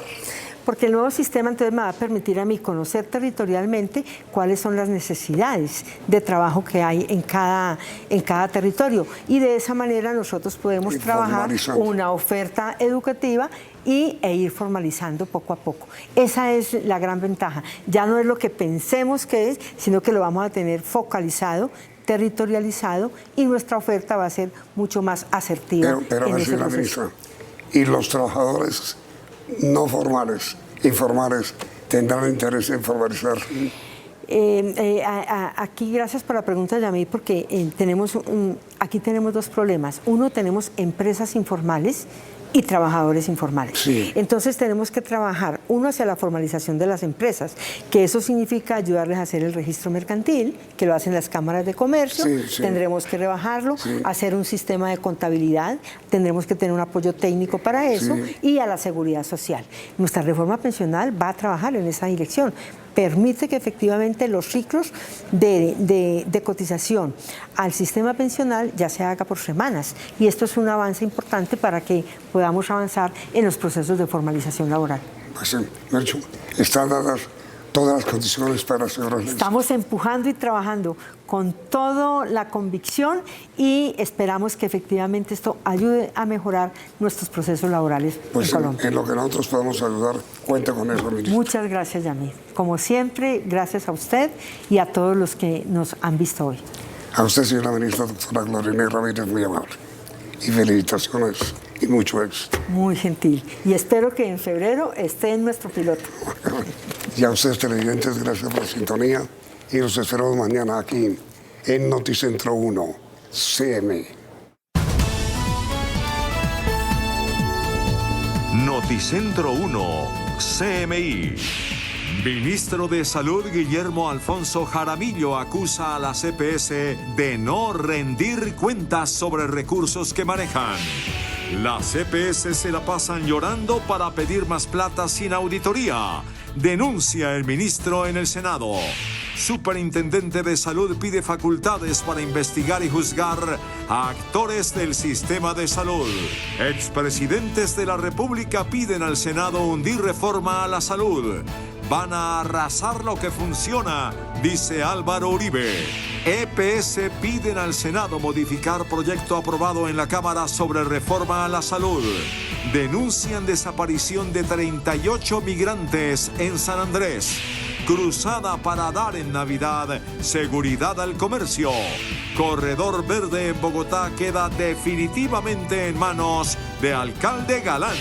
Porque el nuevo sistema entonces me va a permitir a mí conocer territorialmente cuáles son las necesidades de trabajo que hay en cada territorio. Y de esa manera nosotros podemos trabajar una oferta educativa e ir formalizando poco a poco. Esa es la gran ventaja. Ya no es lo que pensemos que es, sino que lo vamos a tener focalizado, territorializado, y nuestra oferta va a ser mucho más asertiva. Pero señora ministra, ¿y los trabajadores no formales, informales, tendrán interés en formalizar? Aquí, gracias por la pregunta, Yamid, porque aquí tenemos dos problemas. Uno, tenemos empresas informales y trabajadores informales. Sí. Entonces tenemos que trabajar, uno, hacia la formalización de las empresas, que eso significa ayudarles a hacer el registro mercantil, que lo hacen las cámaras de comercio, tendremos que rebajarlo, hacer un sistema de contabilidad, tendremos que tener un apoyo técnico para eso, y a la seguridad social. Nuestra reforma pensional va a trabajar en esa dirección. Permite que efectivamente los ciclos de cotización al sistema pensional ya se haga por semanas, y esto es un avance importante para que podamos avanzar en los procesos de formalización laboral. Pues, Mercho, están dadas todas las condiciones para hacerlo. Estamos empujando y trabajando con toda la convicción y esperamos que efectivamente esto ayude a mejorar nuestros procesos laborales en Colombia. En lo que nosotros podemos ayudar, cuenta con eso, ministro. Muchas gracias, Yamid. Como siempre, gracias a usted y a todos los que nos han visto hoy. A usted, señora ministra, doctora Glorinés Ramírez, muy amable. Y felicitaciones y mucho éxito. Muy gentil. Y espero que en febrero esté en nuestro piloto. Y a ustedes, televidentes, gracias por la sintonía. Y los esperamos mañana aquí en Noticentro 1, CMI. Noticentro 1, CMI. Ministro de Salud Guillermo Alfonso Jaramillo acusa a la CPS de no rendir cuentas sobre recursos que manejan. Las CPS se la pasan llorando para pedir más plata sin auditoría, denuncia el ministro en el Senado. Superintendente de Salud pide facultades para investigar y juzgar a actores del sistema de salud. Expresidentes de la República piden al Senado hundir reforma a la salud. Van a arrasar lo que funciona, dice Álvaro Uribe. EPS piden al Senado modificar proyecto aprobado en la Cámara sobre reforma a la salud. Denuncian desaparición de 38 migrantes en San Andrés. Cruzada para dar en Navidad seguridad al comercio. Corredor Verde en Bogotá queda definitivamente en manos de alcalde Galán.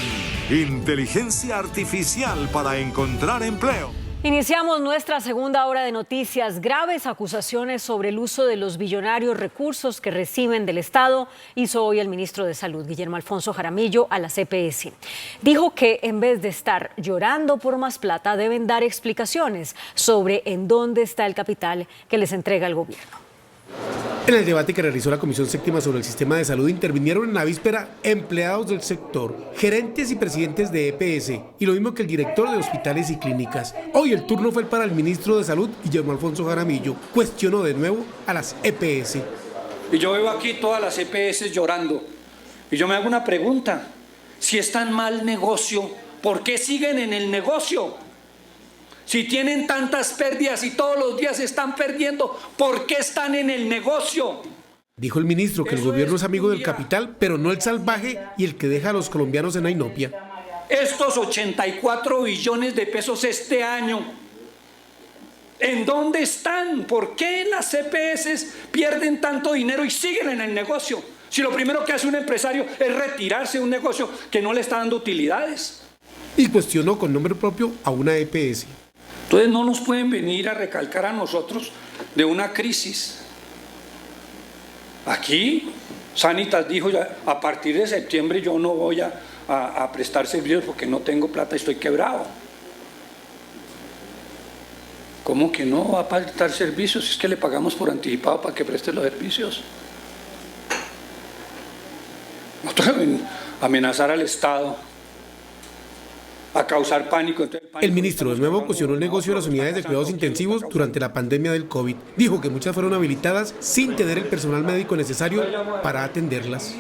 Inteligencia artificial para encontrar empleo. Iniciamos nuestra segunda hora de noticias. Graves acusaciones sobre el uso de los billonarios recursos que reciben del Estado hizo hoy el ministro de Salud, Guillermo Alfonso Jaramillo, a la CPS. Dijo que en vez de estar llorando por más plata, deben dar explicaciones sobre en dónde está el capital que les entrega el gobierno. En el debate que realizó la Comisión Séptima sobre el sistema de salud intervinieron en la víspera empleados del sector, gerentes y presidentes de EPS y lo mismo que el director de hospitales y clínicas. Hoy el turno fue para el ministro de Salud, Guillermo Alfonso Jaramillo. Cuestionó de nuevo a las EPS. Y yo veo aquí todas las EPS llorando. Y yo me hago una pregunta. Si es tan mal negocio, ¿por qué siguen en el negocio? Si tienen tantas pérdidas y todos los días están perdiendo, ¿por qué están en el negocio? Dijo el ministro que el gobierno es amigo del capital, pero no el salvaje y el que deja a los colombianos en la inopia. Estos 84 billones de pesos este año, ¿en dónde están? ¿Por qué las CPS pierden tanto dinero y siguen en el negocio? Si lo primero que hace un empresario es retirarse de un negocio que no le está dando utilidades. Y cuestionó con nombre propio a una EPS. Entonces no nos pueden venir a recalcar a nosotros de una crisis. Aquí Sanitas dijo ya, a partir de septiembre yo no voy a prestar servicios porque no tengo plata y estoy quebrado. ¿Cómo que no va a prestar servicios? Es que le pagamos por anticipado para que preste los servicios. Nosotros amenazar al Estado, a causar pánico. El ministro de nuevo cuestionó el negocio de las unidades de cuidados intensivos durante la pandemia del COVID. Dijo que muchas fueron habilitadas sin tener el personal médico necesario para atenderlas.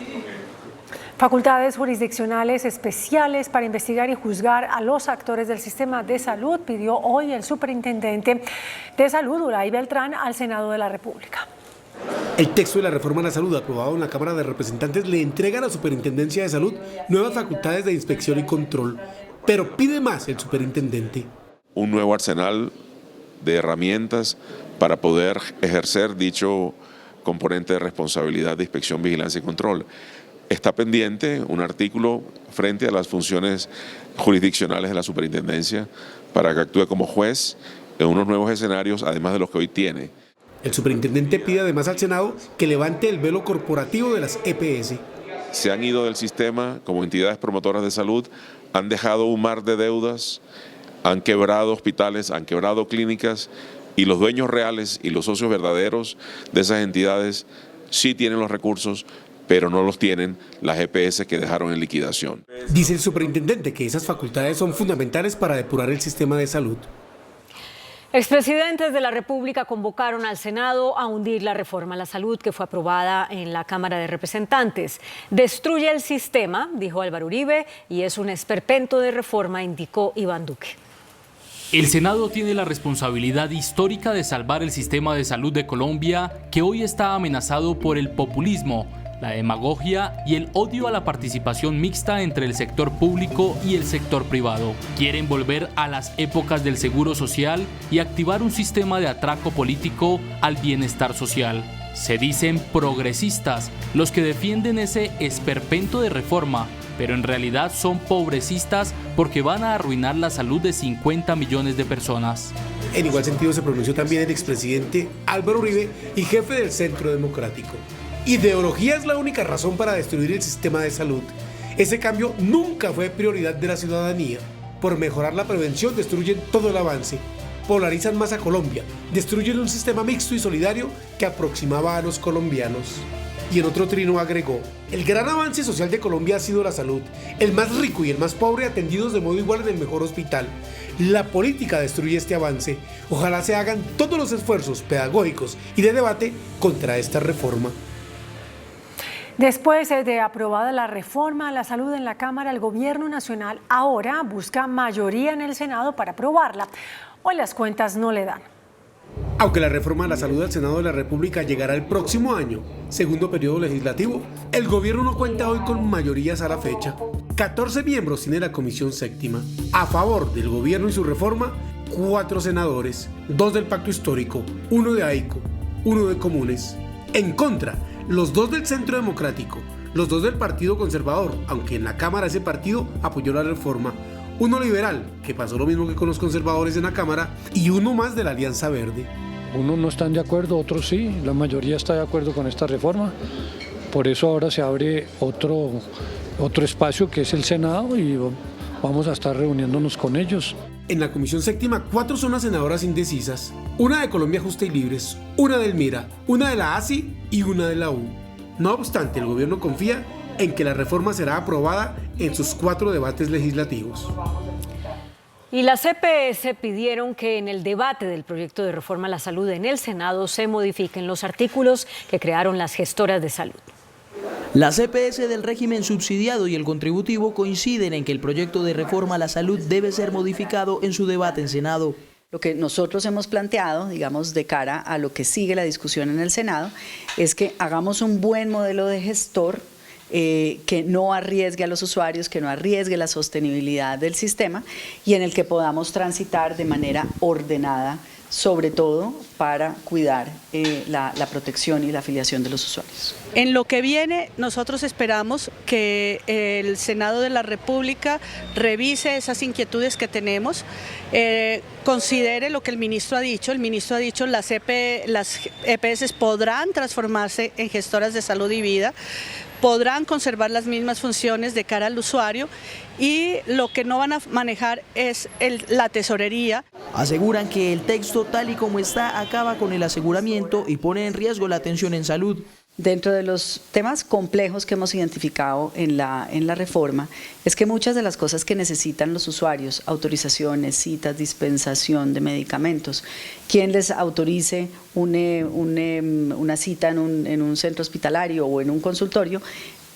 Facultades jurisdiccionales especiales para investigar y juzgar a los actores del sistema de salud pidió hoy el superintendente de Salud, Ulay Beltrán, al Senado de la República. El texto de la reforma a la salud aprobado en la Cámara de Representantes le entrega a la Superintendencia de Salud nuevas facultades de inspección y control, pero pide más el superintendente. Un nuevo arsenal de herramientas para poder ejercer dicho componente de responsabilidad de inspección, vigilancia y control. Está pendiente un artículo frente a las funciones jurisdiccionales de la superintendencia para que actúe como juez en unos nuevos escenarios, además de los que hoy tiene. El superintendente pide además al Senado que levante el velo corporativo de las EPS. Se han ido del sistema como entidades promotoras de salud, han dejado un mar de deudas, han quebrado hospitales, han quebrado clínicas y los dueños reales y los socios verdaderos de esas entidades sí tienen los recursos, pero no los tienen las EPS que dejaron en liquidación. Dice el superintendente que esas facultades son fundamentales para depurar el sistema de salud. Expresidentes de la República convocaron al Senado a hundir la reforma a la salud que fue aprobada en la Cámara de Representantes. Destruye el sistema, dijo Álvaro Uribe, y es un esperpento de reforma, indicó Iván Duque. El Senado tiene la responsabilidad histórica de salvar el sistema de salud de Colombia, que hoy está amenazado por el populismo, la demagogia y el odio a la participación mixta entre el sector público y el sector privado. Quieren volver a las épocas del seguro social y activar un sistema de atraco político al bienestar social. Se dicen progresistas los que defienden ese esperpento de reforma, pero en realidad son pobrecistas porque van a arruinar la salud de 50 millones de personas. En igual sentido se pronunció también el expresidente Álvaro Uribe y jefe del Centro Democrático. Ideología es la única razón para destruir el sistema de salud. Ese cambio nunca fue prioridad de la ciudadanía. por mejorar la prevención destruyen todo el avance. Polarizan más a Colombia, destruyen un sistema mixto y solidario que aproximaba a los colombianos. Y en otro trino agregó: el gran avance social de Colombia ha sido la salud, el más rico y el más pobre atendidos de modo igual en el mejor hospital. La política destruye este avance. Ojalá se hagan todos los esfuerzos pedagógicos y de debate contra esta reforma. Después de aprobada la reforma a la salud en la Cámara, el Gobierno Nacional ahora busca mayoría en el Senado para aprobarla. Hoy las cuentas no le dan. Aunque la reforma a la salud al Senado de la República llegará el próximo año, segundo periodo legislativo, el gobierno no cuenta hoy con mayorías a la fecha. 14 miembros tiene la Comisión Séptima. A favor del gobierno y su reforma, 4 senadores, 2 del Pacto Histórico, 1 de AICO, 1 de Comunes. En contra, los 2 del Centro Democrático, los 2 del Partido Conservador, aunque en la Cámara ese partido apoyó la reforma, 1 liberal, que pasó lo mismo que con los conservadores en la Cámara, y 1 más de la Alianza Verde. Unos no están de acuerdo, otros sí, la mayoría está de acuerdo con esta reforma, por eso ahora se abre otro espacio que es el Senado y vamos a estar reuniéndonos con ellos. En la Comisión Séptima, 4 son las senadoras indecisas, 1 de Colombia Justa y Libres, 1 del MIRA, 1 de la ASI y 1 de la U. No obstante, el gobierno confía en que la reforma será aprobada en sus 4 debates legislativos. Y las EPS pidieron que en el debate del proyecto de reforma a la salud en el Senado se modifiquen los artículos que crearon las gestoras de salud. Las EPS del régimen subsidiado y el contributivo coinciden en que el proyecto de reforma a la salud debe ser modificado en su debate en Senado. Lo que nosotros hemos planteado, digamos, de cara a lo que sigue la discusión en el Senado, es que hagamos un buen modelo de gestor que no arriesgue a los usuarios, que no arriesgue la sostenibilidad del sistema y en el que podamos transitar de manera ordenada, sobre todo para cuidar la protección y la afiliación de los usuarios. En lo que viene, nosotros esperamos que el Senado de la República revise esas inquietudes que tenemos, considere lo que el ministro ha dicho. El ministro ha dicho las EPS podrán transformarse en gestoras de salud y vida, podrán conservar las mismas funciones de cara al usuario y lo que no van a manejar es la tesorería. Aseguran que el texto tal y como está acaba con el aseguramiento y pone en riesgo la atención en salud. Dentro de los temas complejos que hemos identificado en la reforma es que muchas de las cosas que necesitan los usuarios, autorizaciones, citas, dispensación de medicamentos, quien les autorice una cita en un centro hospitalario o en un consultorio,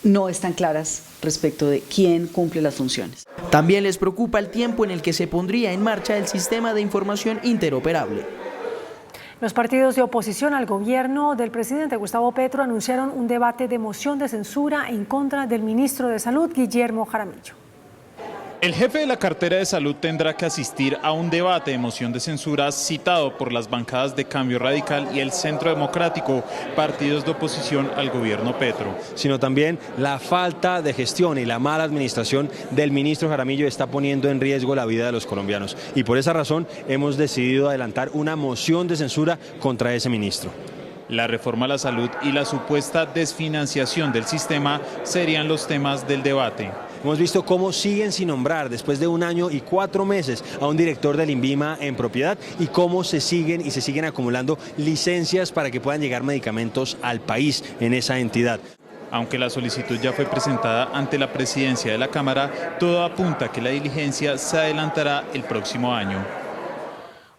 no están claras respecto de quién cumple las funciones. También les preocupa el tiempo en el que se pondría en marcha el sistema de información interoperable. Los partidos de oposición al gobierno del presidente Gustavo Petro anunciaron un debate de moción de censura en contra del ministro de Salud, Guillermo Jaramillo. El jefe de la cartera de salud tendrá que asistir a un debate de moción de censura citado por las bancadas de Cambio Radical y el Centro Democrático, partidos de oposición al gobierno Petro. Sino también la falta de gestión y la mala administración del ministro Jaramillo está poniendo en riesgo la vida de los colombianos. Y por esa razón hemos decidido adelantar una moción de censura contra ese ministro. La reforma a la salud y la supuesta desfinanciación del sistema serían los temas del debate. Hemos visto cómo siguen sin nombrar después de 1 año y 4 meses a un director del INVIMA en propiedad y cómo se siguen acumulando licencias para que puedan llegar medicamentos al país en esa entidad. Aunque la solicitud ya fue presentada ante la presidencia de la Cámara, todo apunta a que la diligencia se adelantará el próximo año.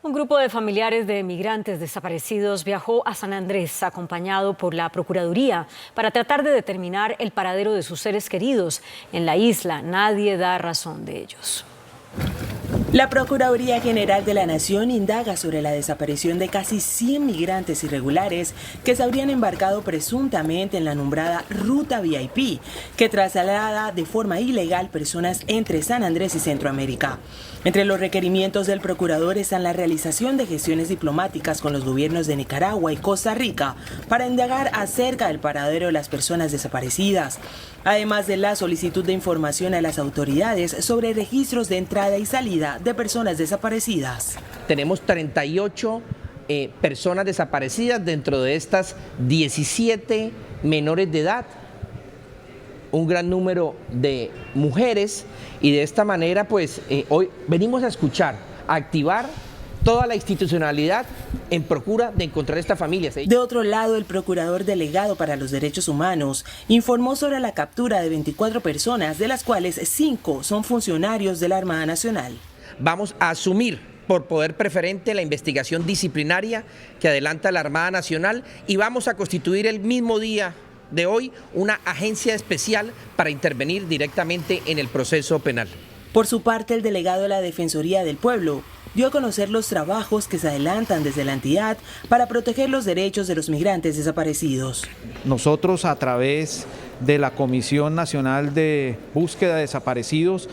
Un grupo de familiares de migrantes desaparecidos viajó a San Andrés acompañado por la Procuraduría para tratar de determinar el paradero de sus seres queridos. En la isla nadie da razón de ellos. La Procuraduría General de la Nación indaga sobre la desaparición de casi 100 migrantes irregulares que se habrían embarcado presuntamente en la nombrada Ruta VIP, que traslada de forma ilegal personas entre San Andrés y Centroamérica. Entre los requerimientos del procurador están la realización de gestiones diplomáticas con los gobiernos de Nicaragua y Costa Rica para indagar acerca del paradero de las personas desaparecidas, además de la solicitud de información a las autoridades sobre registros de entrada y salida de personas desaparecidas. Tenemos 38 personas desaparecidas, dentro de estas 17 menores de edad. un gran número de mujeres y de esta manera pues hoy venimos a escuchar, a activar toda la institucionalidad en procura de encontrar estas familias. De otro lado, el procurador delegado para los derechos humanos informó sobre la captura de 24 personas, de las cuales 5 son funcionarios de la Armada Nacional. Vamos a asumir por poder preferente la investigación disciplinaria que adelanta la Armada Nacional y vamos a constituir el mismo día de hoy una agencia especial para intervenir directamente en el proceso penal. Por su parte, el delegado de la Defensoría del Pueblo dio a conocer los trabajos que se adelantan desde la entidad para proteger los derechos de los migrantes desaparecidos. Nosotros, a través de la Comisión Nacional de Búsqueda de Desaparecidos,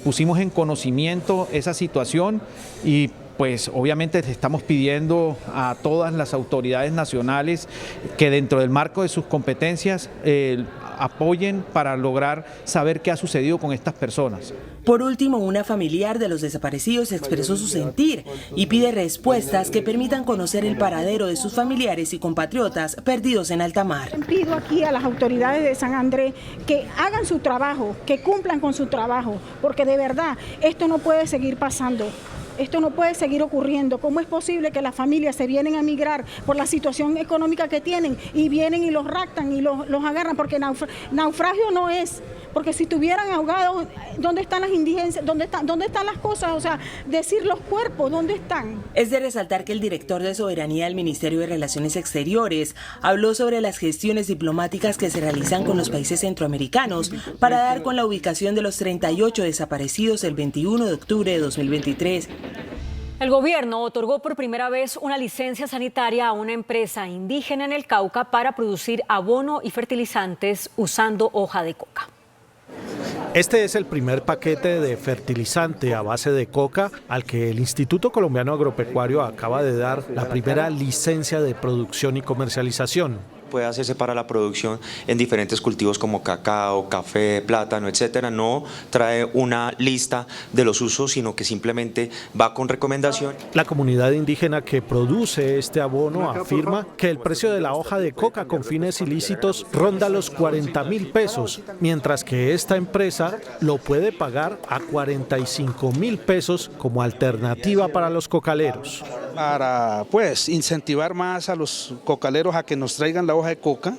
pusimos en conocimiento esa situación y pues obviamente estamos pidiendo a todas las autoridades nacionales que dentro del marco de sus competencias apoyen para lograr saber qué ha sucedido con estas personas. Por último, una familiar de los desaparecidos expresó su sentir y pide respuestas que permitan conocer el paradero de sus familiares y compatriotas perdidos en alta mar. Pido aquí a las autoridades de San Andrés que hagan su trabajo, que cumplan con su trabajo, porque de verdad esto no puede seguir pasando. Esto no puede seguir ocurriendo. ¿Cómo es posible que las familias se vienen a migrar por la situación económica que tienen y vienen y los raptan y los agarran? Porque naufragio no es. Porque si estuvieran ahogados, ¿dónde están las indigencias? ¿Dónde están las cosas? O sea, decir los cuerpos, ¿dónde están? Es de resaltar que el director de Soberanía del Ministerio de Relaciones Exteriores habló sobre las gestiones diplomáticas que se realizan con los países centroamericanos para dar con la ubicación de los 38 desaparecidos el 21 de octubre de 2023. El gobierno otorgó por primera vez una licencia sanitaria a una empresa indígena en el Cauca para producir abono y fertilizantes usando hoja de coca. Este es el primer paquete de fertilizante a base de coca al que el Instituto Colombiano Agropecuario acaba de dar la primera licencia de producción y comercialización. Puede hacerse para la producción en diferentes cultivos como cacao, café, plátano, etcétera. No trae una lista de los usos, sino que simplemente va con recomendación. La comunidad indígena que produce este abono afirma que el precio de la hoja de coca con fines ilícitos ronda los 40.000 pesos, mientras que esta empresa lo puede pagar a 45.000 pesos como alternativa para los cocaleros. Para pues incentivar más a los cocaleros a que nos traigan la hoja de coca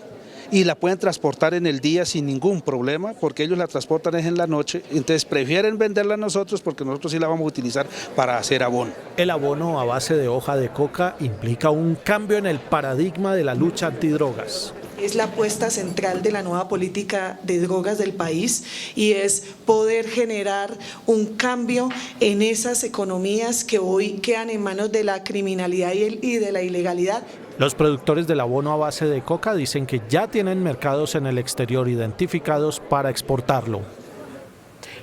y la pueden transportar en el día sin ningún problema, porque ellos la transportan en la noche, entonces prefieren venderla a nosotros porque nosotros sí la vamos a utilizar para hacer abono. El abono a base de hoja de coca implica un cambio en el paradigma de la lucha antidrogas. Es la apuesta central de la nueva política de drogas del país y es poder generar un cambio en esas economías que hoy quedan en manos de la criminalidad y de la ilegalidad. Los productores del abono a base de coca dicen que ya tienen mercados en el exterior identificados para exportarlo.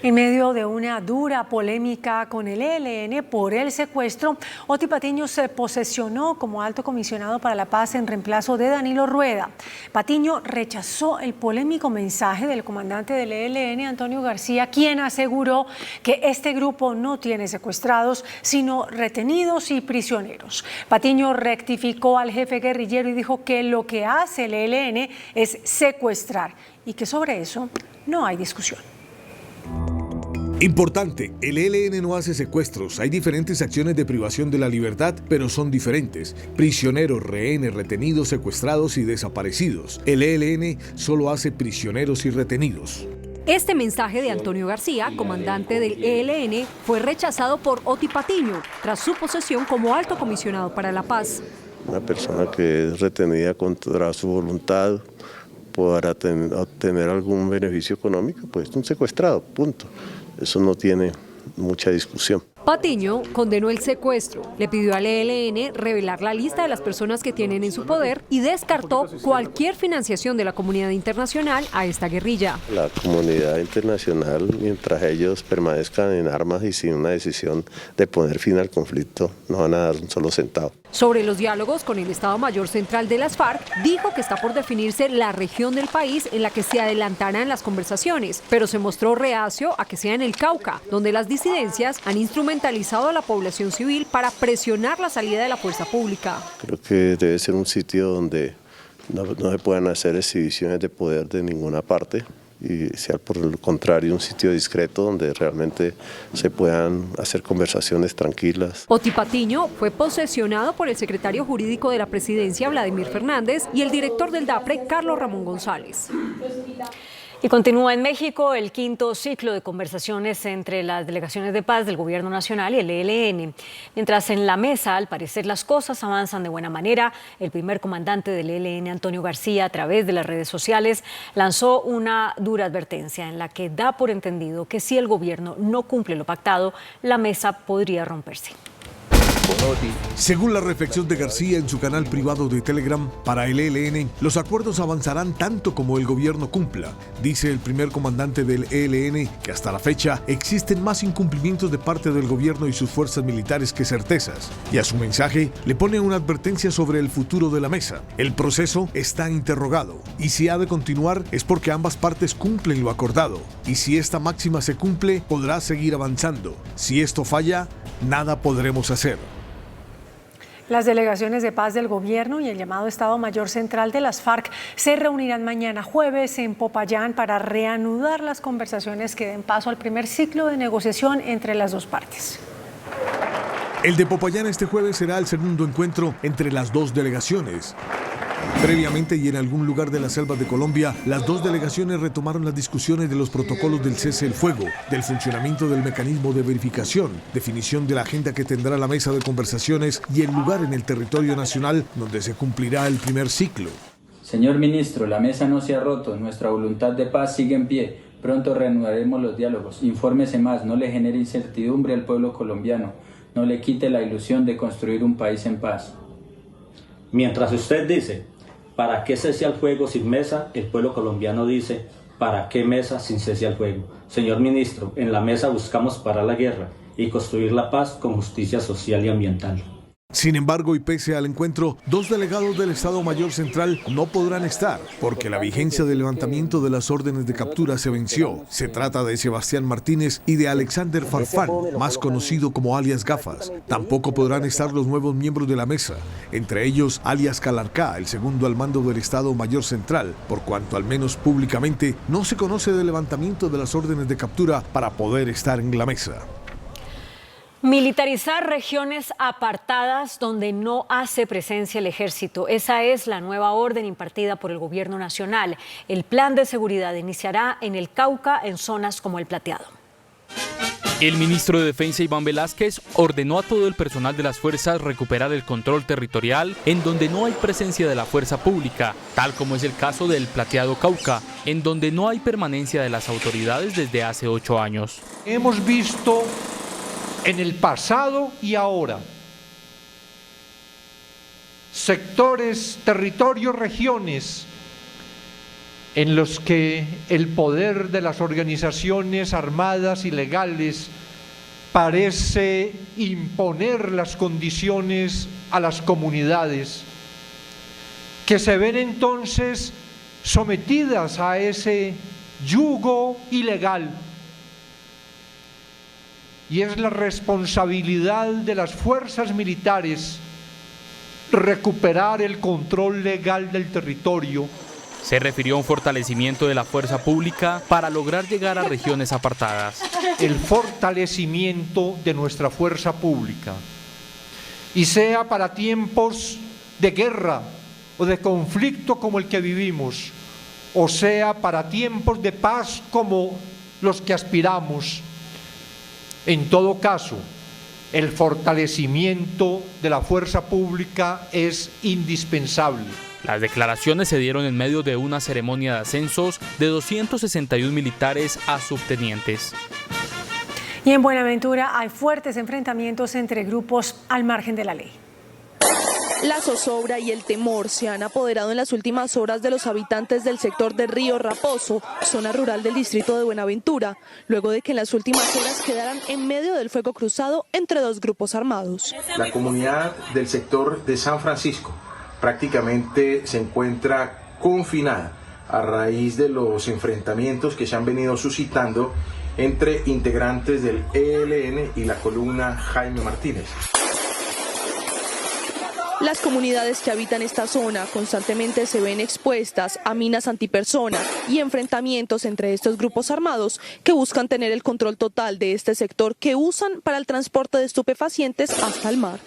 En medio de una dura polémica con el ELN por el secuestro, Oti Patiño se posesionó como alto comisionado para la paz en reemplazo de Danilo Rueda. Patiño rechazó el polémico mensaje del comandante del ELN, Antonio García, quien aseguró que este grupo no tiene secuestrados, sino retenidos y prisioneros. Patiño rectificó al jefe guerrillero y dijo que lo que hace el ELN es secuestrar y que sobre eso no hay discusión. Importante, el ELN no hace secuestros, hay diferentes acciones de privación de la libertad, pero son diferentes. Prisioneros, rehenes, retenidos, secuestrados y desaparecidos. El ELN solo hace prisioneros y retenidos. Este mensaje de Antonio García, comandante del ELN, fue rechazado por Oti Patiño tras su posesión como alto comisionado para la paz. Una persona que es retenida contra su voluntad podrá obtener algún beneficio económico, pues un secuestrado, punto. Eso no tiene mucha discusión. Patiño condenó el secuestro, le pidió al ELN revelar la lista de las personas que tienen en su poder y descartó cualquier financiación de la comunidad internacional a esta guerrilla. La comunidad internacional, mientras ellos permanezcan en armas y sin una decisión de poner fin al conflicto, no van a dar un solo centavo. Sobre los diálogos con el Estado Mayor Central de las FARC, dijo que está por definirse la región del país en la que se adelantarán las conversaciones, pero se mostró reacio a que sea en el Cauca, donde las disidencias han instrumentalizado a la población civil para presionar la salida de la fuerza pública. Creo que debe ser un sitio donde no se puedan hacer exhibiciones de poder de ninguna parte, y sea por el contrario un sitio discreto donde realmente se puedan hacer conversaciones tranquilas. Oti Patiño fue posesionado por el secretario jurídico de la presidencia, Vladimir Fernández, y el director del DAPRE, Carlos Ramón González. Y continúa en México el quinto ciclo de conversaciones entre las delegaciones de paz del Gobierno Nacional y el ELN. Mientras en la mesa, al parecer, las cosas avanzan de buena manera, el primer comandante del ELN, Antonio García, a través de las redes sociales, lanzó una dura advertencia en la que da por entendido que si el gobierno no cumple lo pactado, la mesa podría romperse. Según la reflexión de García en su canal privado de Telegram, para el ELN, los acuerdos avanzarán tanto como el gobierno cumpla. Dice el primer comandante del ELN que hasta la fecha existen más incumplimientos de parte del gobierno y sus fuerzas militares que certezas. Y a su mensaje le pone una advertencia sobre el futuro de la mesa. El proceso está interrogado y si ha de continuar es porque ambas partes cumplen lo acordado. Y si esta máxima se cumple, podrá seguir avanzando. Si esto falla, nada podremos hacer. Las delegaciones de paz del gobierno y el llamado Estado Mayor Central de las FARC se reunirán mañana jueves en Popayán para reanudar las conversaciones que den paso al primer ciclo de negociación entre las dos partes. El de Popayán este jueves será el segundo encuentro entre las dos delegaciones. Previamente y en algún lugar de la selva de Colombia, las dos delegaciones retomaron las discusiones de los protocolos del cese del fuego, del funcionamiento del mecanismo de verificación, definición de la agenda que tendrá la mesa de conversaciones y el lugar en el territorio nacional donde se cumplirá el primer ciclo. Señor ministro, la mesa no se ha roto, nuestra voluntad de paz sigue en pie. Pronto reanudaremos los diálogos. Infórmese más, no le genere incertidumbre al pueblo colombiano, no le quite la ilusión de construir un país en paz. Mientras usted dice, ¿para qué cese al fuego sin mesa? El pueblo colombiano dice, ¿para qué mesa sin cese al fuego? Señor ministro, en la mesa buscamos parar la guerra y construir la paz con justicia social y ambiental. Sin embargo, y pese al encuentro, dos delegados del Estado Mayor Central no podrán estar porque la vigencia del levantamiento de las órdenes de captura se venció. Se trata de Sebastián Martínez y de Alexander Farfán, más conocido como alias Gafas. Tampoco podrán estar los nuevos miembros de la mesa, entre ellos alias Calarcá, el segundo al mando del Estado Mayor Central, por cuanto al menos públicamente no se conoce del levantamiento de las órdenes de captura para poder estar en la mesa. Militarizar regiones apartadas donde no hace presencia el ejército. Esa es la nueva orden impartida por el Gobierno Nacional. El plan de seguridad iniciará en el Cauca, en zonas como el Plateado. El ministro de Defensa, Iván Velázquez, ordenó a todo el personal de las fuerzas recuperar el control territorial en donde no hay presencia de la fuerza pública, tal como es el caso del Plateado Cauca, en donde no hay permanencia de las autoridades desde hace 8 años. Hemos visto en el pasado y ahora sectores, territorios, regiones en los que el poder de las organizaciones armadas ilegales parece imponer las condiciones a las comunidades, que se ven entonces sometidas a ese yugo ilegal. Y es la responsabilidad de las fuerzas militares recuperar el control legal del territorio. Se refirió a un fortalecimiento de la fuerza pública para lograr llegar a regiones apartadas. El fortalecimiento de nuestra fuerza pública, y sea para tiempos de guerra o de conflicto como el que vivimos, o sea para tiempos de paz como los que aspiramos. En todo caso, el fortalecimiento de la fuerza pública es indispensable. Las declaraciones se dieron en medio de una ceremonia de ascensos de 261 militares a subtenientes. Y en Buenaventura hay fuertes enfrentamientos entre grupos al margen de la ley. La zozobra y el temor se han apoderado en las últimas horas de los habitantes del sector de Río Raposo, zona rural del distrito de Buenaventura, luego de que en las últimas horas quedaran en medio del fuego cruzado entre dos grupos armados. La comunidad del sector de San Francisco prácticamente se encuentra confinada a raíz de los enfrentamientos que se han venido suscitando entre integrantes del ELN y la columna Jaime Martínez. Las comunidades que habitan esta zona constantemente se ven expuestas a minas antipersona y enfrentamientos entre estos grupos armados que buscan tener el control total de este sector que usan para el transporte de estupefacientes hasta el mar.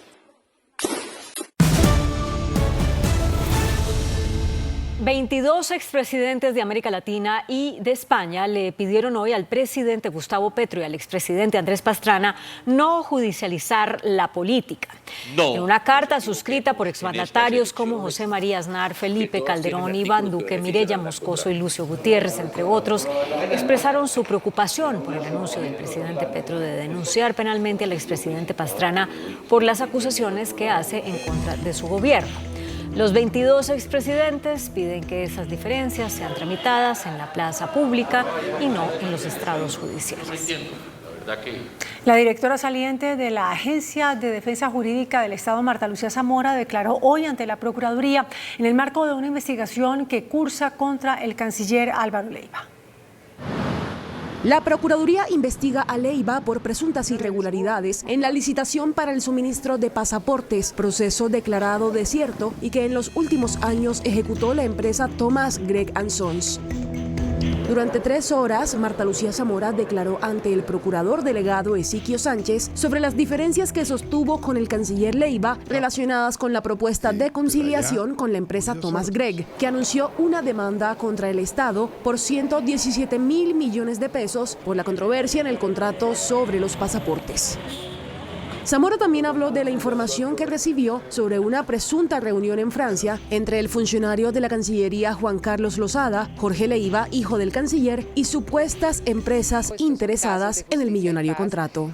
22 expresidentes de América Latina y de España le pidieron hoy al presidente Gustavo Petro y al expresidente Andrés Pastrana no judicializar la política. No. En una carta suscrita por exmandatarios como José María Aznar, Felipe Calderón, Iván Duque, Mireya Moscoso y Lucio Gutiérrez, entre otros, expresaron su preocupación por el anuncio del presidente Petro de denunciar penalmente al expresidente Pastrana por las acusaciones que hace en contra de su gobierno. Los 22 expresidentes piden que esas diferencias sean tramitadas en la plaza pública y no en los estrados judiciales. La directora saliente de la Agencia de Defensa Jurídica del Estado, Marta Lucía Zamora, declaró hoy ante la Procuraduría en el marco de una investigación que cursa contra el canciller Álvaro Leiva. La Procuraduría investiga a Leiva por presuntas irregularidades en la licitación para el suministro de pasaportes, proceso declarado desierto y que en los últimos años ejecutó la empresa Thomas Gregg & Sons. Durante 3 horas, Marta Lucía Zamora declaró ante el procurador delegado Ezequiel Sánchez sobre las diferencias que sostuvo con el canciller Leiva relacionadas con la propuesta de conciliación con la empresa Thomas Gregg, que anunció una demanda contra el Estado por 117.000 millones de pesos por la controversia en el contrato sobre los pasaportes. Zamora también habló de la información que recibió sobre una presunta reunión en Francia entre el funcionario de la Cancillería Juan Carlos Lozada, Jorge Leiva, hijo del canciller, y supuestas empresas interesadas en el millonario contrato.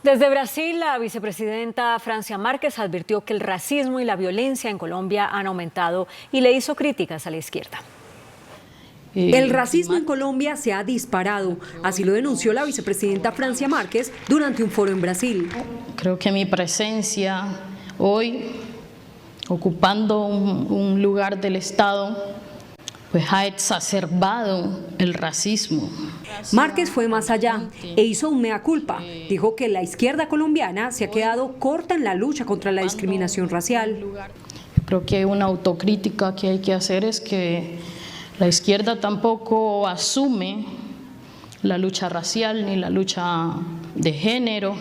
Desde Brasil, la vicepresidenta Francia Márquez advirtió que el racismo y la violencia en Colombia han aumentado y le hizo críticas a la izquierda. El racismo en Colombia se ha disparado, así lo denunció la vicepresidenta Francia Márquez durante un foro en Brasil. Creo que mi presencia hoy, ocupando un lugar del Estado, pues ha exacerbado el racismo. Márquez fue más allá e hizo un mea culpa. Dijo que la izquierda colombiana se ha quedado corta en la lucha contra la discriminación racial. Creo que una autocrítica que hay que hacer es que la izquierda tampoco asume la lucha racial ni la lucha de género.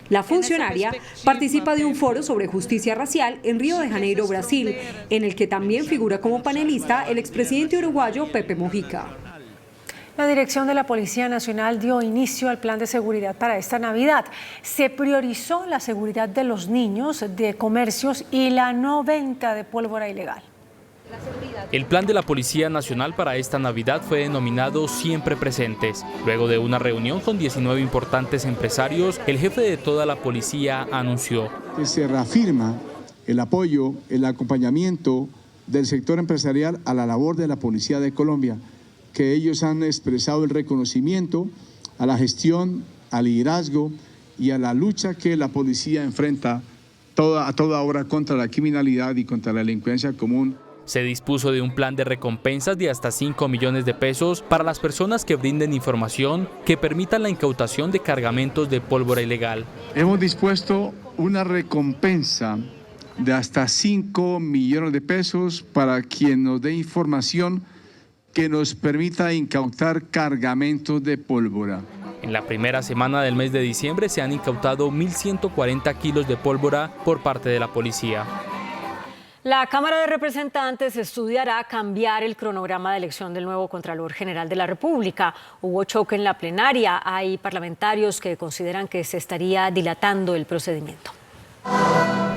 La funcionaria participa de un foro sobre justicia racial en Río de Janeiro, Brasil, en el que también figura como panelista el expresidente uruguayo Pepe Mujica. La dirección de la Policía Nacional dio inicio al plan de seguridad para esta Navidad. Se priorizó la seguridad de los niños, de comercios y la no venta de pólvora ilegal. El plan de la Policía Nacional para esta Navidad fue denominado Siempre Presentes. Luego de una reunión con 19 importantes empresarios, el jefe de toda la policía anunció que se reafirma el apoyo, el acompañamiento del sector empresarial a la labor de la Policía de Colombia, que ellos han expresado el reconocimiento a la gestión, al liderazgo y a la lucha que la policía enfrenta a toda hora contra la criminalidad y contra la delincuencia común. Se dispuso de un plan de recompensas de hasta 5 millones de pesos para las personas que brinden información que permitan la incautación de cargamentos de pólvora ilegal. Hemos dispuesto una recompensa de hasta 5 millones de pesos para quien nos dé información que nos permita incautar cargamentos de pólvora. En la primera semana del mes de diciembre se han incautado 1.140 kilos de pólvora por parte de la policía. La Cámara de Representantes estudiará cambiar el cronograma de elección del nuevo Contralor General de la República. Hubo choque en la plenaria. Hay parlamentarios que consideran que se estaría dilatando el procedimiento.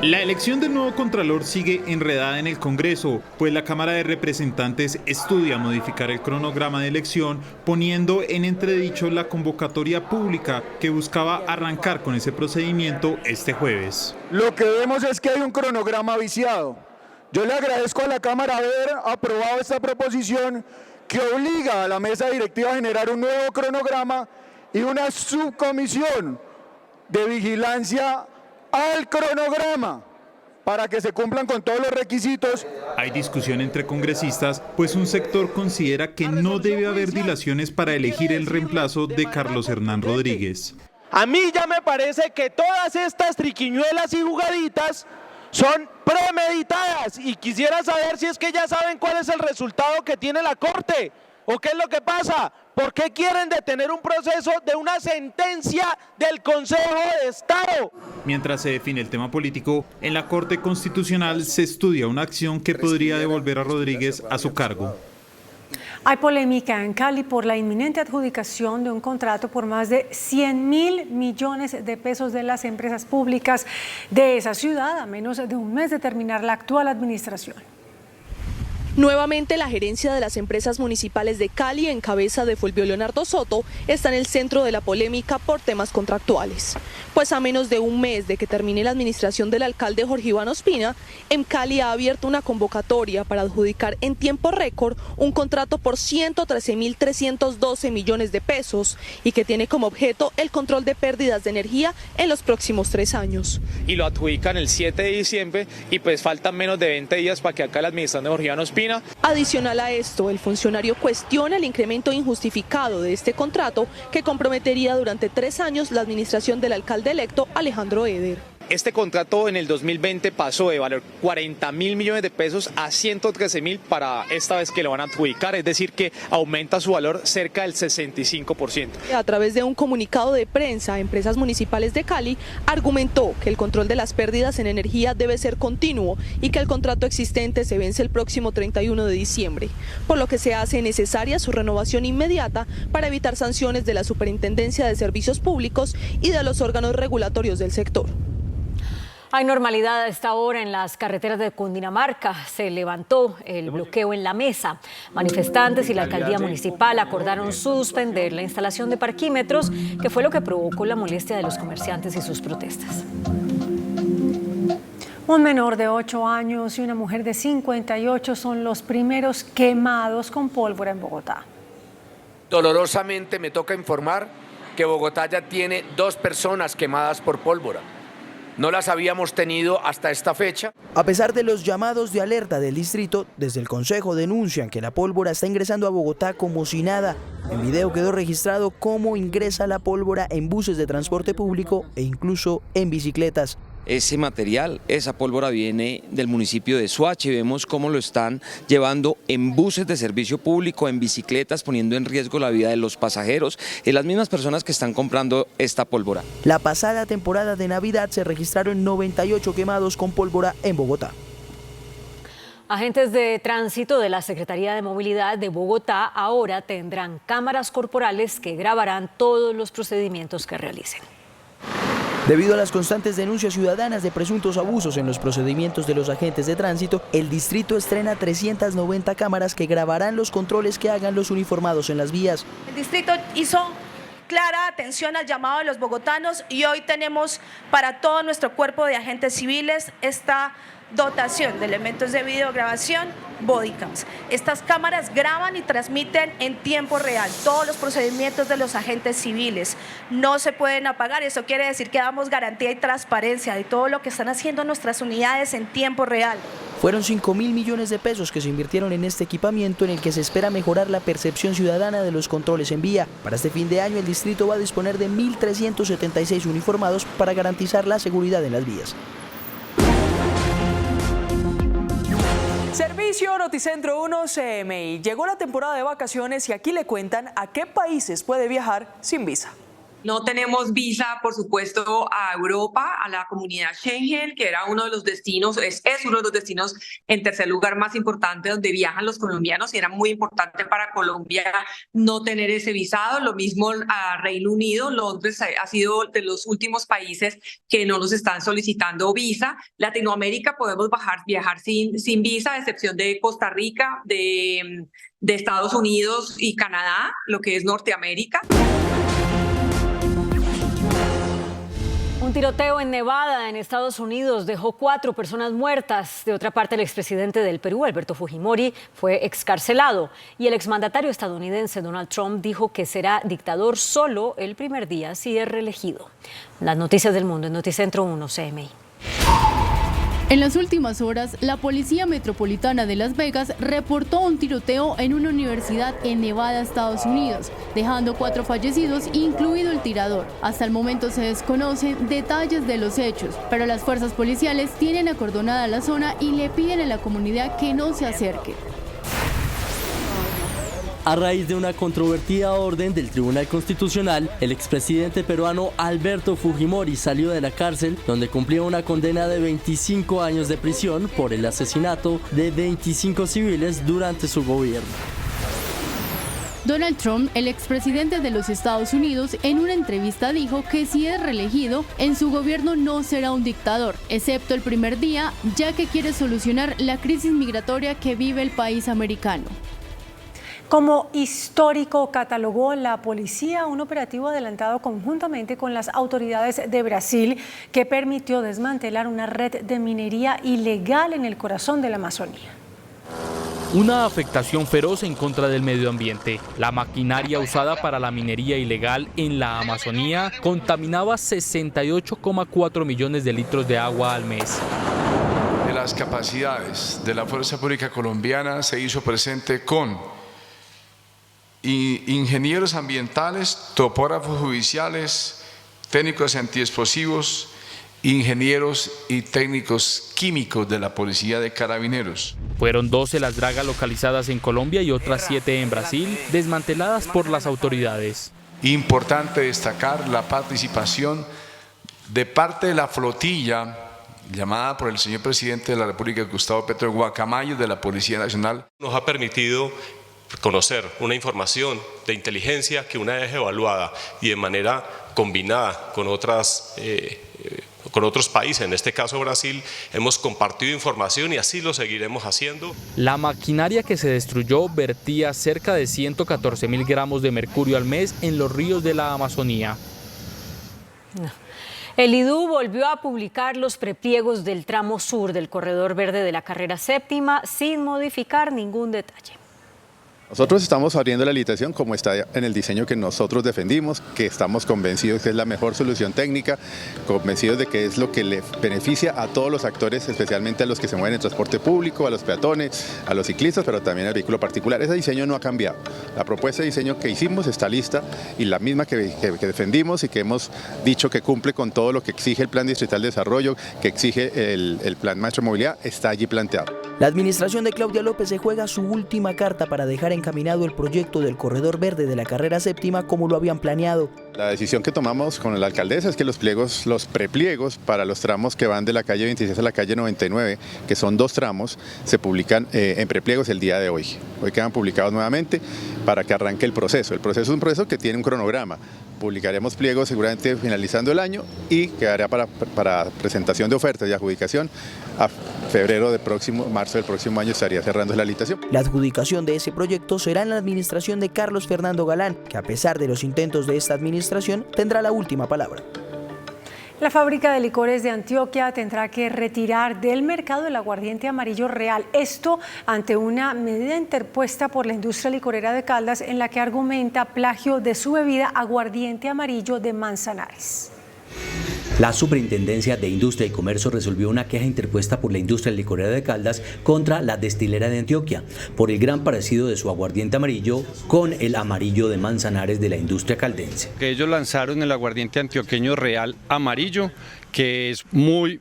La elección del nuevo Contralor sigue enredada en el Congreso, pues la Cámara de Representantes estudia modificar el cronograma de elección, poniendo en entredicho la convocatoria pública que buscaba arrancar con ese procedimiento este jueves. Lo que vemos es que hay un cronograma viciado. Yo le agradezco a la Cámara haber aprobado esta proposición que obliga a la mesa directiva a generar un nuevo cronograma y una subcomisión de vigilancia al cronograma para que se cumplan con todos los requisitos. Hay discusión entre congresistas, pues un sector considera que no debe haber dilaciones para elegir el reemplazo de Carlos Hernán Rodríguez. A mí ya me parece que todas estas triquiñuelas y jugaditas son premeditadas y quisiera saber si es que ya saben cuál es el resultado que tiene la Corte o qué es lo que pasa. ¿Por qué quieren detener un proceso de una sentencia del Consejo de Estado? Mientras se define el tema político, en la Corte Constitucional se estudia una acción que podría devolver a Rodríguez a su cargo. Hay polémica en Cali por la inminente adjudicación de un contrato por más de 100.000 millones de pesos de las empresas públicas de esa ciudad a menos de un mes de terminar la actual administración. Nuevamente la gerencia de las empresas municipales de Cali, en cabeza de Fulvio Leonardo Soto, está en el centro de la polémica por temas contractuales. Pues a menos de un mes de que termine la administración del alcalde Jorge Iván Ospina, en Cali ha abierto una convocatoria para adjudicar en tiempo récord un contrato por 113.312 millones de pesos y que tiene como objeto el control de pérdidas de energía en los próximos 3 años. Y lo adjudican el 7 de diciembre y pues faltan menos de 20 días para que acá la administración de Jorge Iván Ospina. Adicional a esto, el funcionario cuestiona el incremento injustificado de este contrato que comprometería durante 3 años la administración del alcalde electo Alejandro Eder. Este contrato en el 2020 pasó de valer 40.000 millones de pesos a 113.000 para esta vez que lo van a adjudicar, es decir que aumenta su valor cerca del 65%. A través de un comunicado de prensa, Empresas Municipales de Cali argumentó que el control de las pérdidas en energía debe ser continuo y que el contrato existente se vence el próximo 31 de diciembre, por lo que se hace necesaria su renovación inmediata para evitar sanciones de la Superintendencia de Servicios Públicos y de los órganos regulatorios del sector. Hay normalidad a esta hora en las carreteras de Cundinamarca. Se levantó el bloqueo en La Mesa. Manifestantes y la alcaldía municipal acordaron suspender la instalación de parquímetros, que fue lo que provocó la molestia de los comerciantes y sus protestas. Un menor de 8 años y una mujer de 58 son los primeros quemados con pólvora en Bogotá. Dolorosamente me toca informar que Bogotá ya tiene 2 personas quemadas por pólvora. No las habíamos tenido hasta esta fecha. A pesar de los llamados de alerta del distrito, desde el Consejo denuncian que la pólvora está ingresando a Bogotá como si nada. En video quedó registrado cómo ingresa la pólvora en buses de transporte público e incluso en bicicletas. Ese material, esa pólvora viene del municipio de Soacha y vemos cómo lo están llevando en buses de servicio público, en bicicletas, poniendo en riesgo la vida de los pasajeros y las mismas personas que están comprando esta pólvora. La pasada temporada de Navidad se registraron 98 quemados con pólvora en Bogotá. Agentes de tránsito de la Secretaría de Movilidad de Bogotá ahora tendrán cámaras corporales que grabarán todos los procedimientos que realicen. Debido a las constantes denuncias ciudadanas de presuntos abusos en los procedimientos de los agentes de tránsito, el distrito estrena 390 cámaras que grabarán los controles que hagan los uniformados en las vías. El distrito hizo clara atención al llamado de los bogotanos y hoy tenemos para todo nuestro cuerpo de agentes civiles esta dotación de elementos de videograbación, bodycams. Estas cámaras graban y transmiten en tiempo real todos los procedimientos de los agentes civiles. No se pueden apagar, eso quiere decir que damos garantía y transparencia de todo lo que están haciendo nuestras unidades en tiempo real. Fueron 5.000 millones de pesos que se invirtieron en este equipamiento en el que se espera mejorar la percepción ciudadana de los controles en vía. Para este fin de año el distrito va a disponer de 1.376 uniformados para garantizar la seguridad en las vías. Servicio Noticentro 1 CMI. Llegó la temporada de vacaciones y aquí le cuentan a qué países puede viajar sin visa. No tenemos visa, por supuesto, a Europa, a la comunidad Schengen, que era uno de los destinos, es uno de los destinos en tercer lugar más importante donde viajan los colombianos y era muy importante para Colombia no tener ese visado. Lo mismo a Reino Unido, Londres ha sido de los últimos países que no nos están solicitando visa. Latinoamérica podemos viajar sin visa, a excepción de Costa Rica, de Estados Unidos y Canadá, lo que es Norteamérica. Un tiroteo en Nevada, en Estados Unidos, dejó 4 personas muertas. De otra parte, el expresidente del Perú, Alberto Fujimori, fue excarcelado. Y el exmandatario estadounidense Donald Trump dijo que será dictador solo el primer día si es reelegido. Las noticias del mundo en Noticentro 1 CMI. En las últimas horas, la Policía Metropolitana de Las Vegas reportó un tiroteo en una universidad en Nevada, Estados Unidos, dejando 4 fallecidos, incluido el tirador. Hasta el momento se desconocen detalles de los hechos, pero las fuerzas policiales tienen acordonada la zona y le piden a la comunidad que no se acerque. A raíz de una controvertida orden del Tribunal Constitucional, el expresidente peruano Alberto Fujimori salió de la cárcel, donde cumplía una condena de 25 años de prisión por el asesinato de 25 civiles durante su gobierno. Donald Trump, el expresidente de los Estados Unidos, en una entrevista dijo que si es reelegido, en su gobierno no será un dictador, excepto el primer día, ya que quiere solucionar la crisis migratoria que vive el país americano. Como histórico catalogó la policía un operativo adelantado conjuntamente con las autoridades de Brasil que permitió desmantelar una red de minería ilegal en el corazón de la Amazonía. Una afectación feroz en contra del medio ambiente. La maquinaria usada para la minería ilegal en la Amazonía contaminaba 68,4 millones de litros de agua al mes. De las capacidades de la Fuerza Pública Colombiana se hizo presente con ingenieros ambientales, topógrafos judiciales, técnicos antiexplosivos, ingenieros y técnicos químicos de la Policía de Carabineros. Fueron 12 las dragas localizadas en Colombia y otras 7 en Brasil, desmanteladas por las autoridades. Importante destacar la participación de parte de la flotilla llamada por el señor presidente de la República, Gustavo Petro, Guacamayo, de la Policía Nacional. Nos ha permitido conocer una información de inteligencia que una vez evaluada y de manera combinada con otros países, en este caso Brasil, hemos compartido información y así lo seguiremos haciendo. La maquinaria que se destruyó vertía cerca de 114.000 gramos de mercurio al mes en los ríos de la Amazonía. El IDU volvió a publicar los prepliegos del tramo sur del Corredor Verde de la Carrera Séptima sin modificar ningún detalle. Nosotros estamos abriendo la licitación como está en el diseño que nosotros defendimos, que estamos convencidos que es la mejor solución técnica, convencidos de que es lo que le beneficia a todos los actores, especialmente a los que se mueven en transporte público, a los peatones, a los ciclistas, pero también al vehículo particular. Ese diseño no ha cambiado. La propuesta de diseño que hicimos está lista y la misma que defendimos y que hemos dicho que cumple con todo lo que exige el Plan Distrital de Desarrollo, que exige el Plan Maestro de Movilidad, está allí planteado. La administración de Claudia López se juega su última carta para dejar encaminado el proyecto del Corredor Verde de la Carrera Séptima como lo habían planeado. La decisión que tomamos con la alcaldesa es que los prepliegos para los tramos que van de la calle 26 a la calle 99, que son 2 tramos, se publican en prepliegos el día de hoy. Hoy quedan publicados nuevamente para que arranque el proceso. El proceso es un proceso que tiene un cronograma. Publicaremos pliegos seguramente finalizando el año y quedará para presentación de ofertas y adjudicación a marzo del próximo año estaría cerrando la licitación. La adjudicación de ese proyecto será en la administración de Carlos Fernando Galán, que a pesar de los intentos de esta administración tendrá la última palabra. La fábrica de licores de Antioquia tendrá que retirar del mercado el aguardiente amarillo real. Esto ante una medida interpuesta por la industria licorera de Caldas en la que argumenta plagio de su bebida aguardiente amarillo de Manzanares. La Superintendencia de Industria y Comercio resolvió una queja interpuesta por la industria licorera de Caldas contra la destilera de Antioquia por el gran parecido de su aguardiente amarillo con el amarillo de Manzanares de la industria caldense. Que ellos lanzaron el aguardiente antioqueño real amarillo, que es muy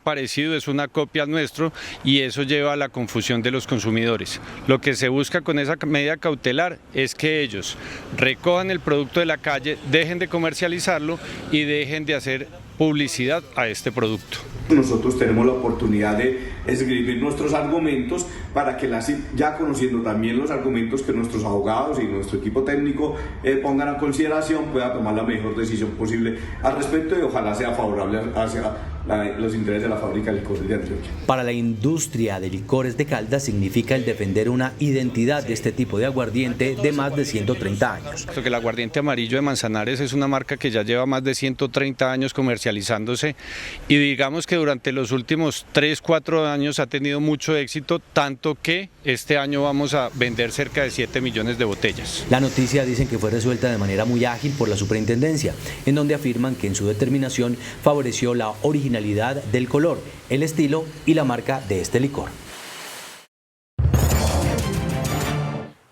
parecido, es una copia nuestro y eso lleva a la confusión de los consumidores. Lo que se busca con esa medida cautelar es que ellos recojan el producto de la calle, dejen de comercializarlo y dejen de hacer publicidad a este producto. Nosotros tenemos la oportunidad de escribir nuestros argumentos para que ya conociendo también los argumentos que nuestros abogados y nuestro equipo técnico pongan a consideración, pueda tomar la mejor decisión posible al respecto y ojalá sea favorable hacia los intereses de la fábrica de licores de Antioquia. Para la industria de licores de Caldas significa el defender una identidad de este tipo de aguardiente de más de 130 años. El aguardiente amarillo de Manzanares es una marca que ya lleva más de 130 años comercializándose y digamos que durante los últimos 3-4 años ha tenido mucho éxito, tanto que este año vamos a vender cerca de 7 millones de botellas. La noticia dicen que fue resuelta de manera muy ágil por la superintendencia, en donde afirman que en su determinación favoreció la originalidad originalidad del color, el estilo y la marca de este licor.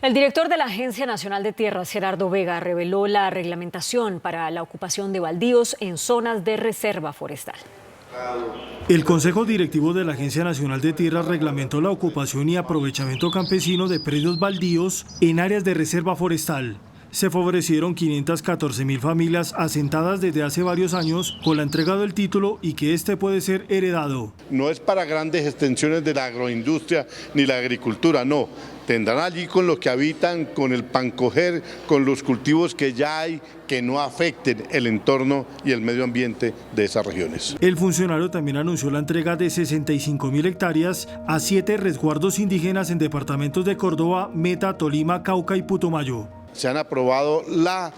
El director de la Agencia Nacional de Tierras, Gerardo Vega, reveló la reglamentación para la ocupación de baldíos en zonas de reserva forestal. El Consejo Directivo de la Agencia Nacional de Tierras reglamentó la ocupación y aprovechamiento campesino de predios baldíos en áreas de reserva forestal. Se favorecieron 514.000 familias asentadas desde hace varios años con la entrega del título y que este puede ser heredado. No es para grandes extensiones de la agroindustria ni la agricultura, no. Tendrán allí con lo que habitan, con el pancoger, con los cultivos que ya hay, que no afecten el entorno y el medio ambiente de esas regiones. El funcionario también anunció la entrega de 65.000 hectáreas a 7 resguardos indígenas en departamentos de Córdoba, Meta, Tolima, Cauca y Putumayo. Se han aprobado la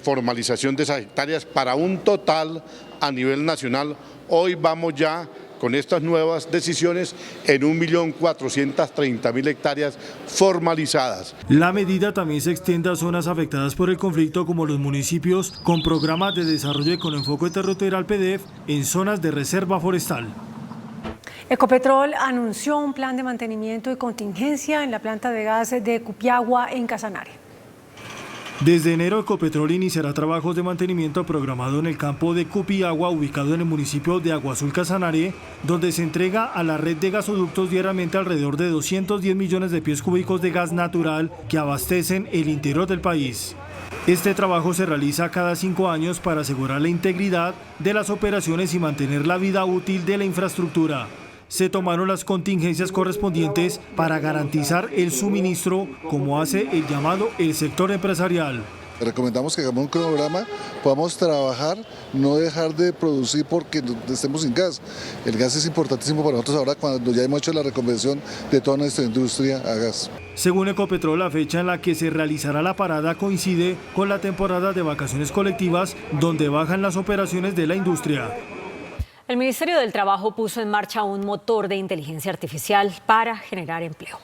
formalización de esas hectáreas para un total a nivel nacional. Hoy vamos ya con estas nuevas decisiones en 1.430.000 hectáreas formalizadas. La medida también se extiende a zonas afectadas por el conflicto como los municipios con programas de desarrollo con enfoque territorial PDEF en zonas de reserva forestal. Ecopetrol anunció un plan de mantenimiento y contingencia en la planta de gas de Cupiagua en Casanare. Desde enero, Ecopetrol iniciará trabajos de mantenimiento programado en el campo de Cupiagua, ubicado en el municipio de Agua Azul Casanare, donde se entrega a la red de gasoductos diariamente alrededor de 210 millones de pies cúbicos de gas natural que abastecen el interior del país. Este trabajo se realiza cada 5 años para asegurar la integridad de las operaciones y mantener la vida útil de la infraestructura. Se tomaron las contingencias correspondientes para garantizar el suministro, como hace el llamado el sector empresarial. Recomendamos que hagamos un cronograma, podamos trabajar, no dejar de producir porque estemos sin gas. El gas es importantísimo para nosotros ahora cuando ya hemos hecho la reconversión de toda nuestra industria a gas. Según Ecopetrol, la fecha en la que se realizará la parada coincide con la temporada de vacaciones colectivas, donde bajan las operaciones de la industria. El Ministerio del Trabajo puso en marcha un motor de inteligencia artificial para generar empleo.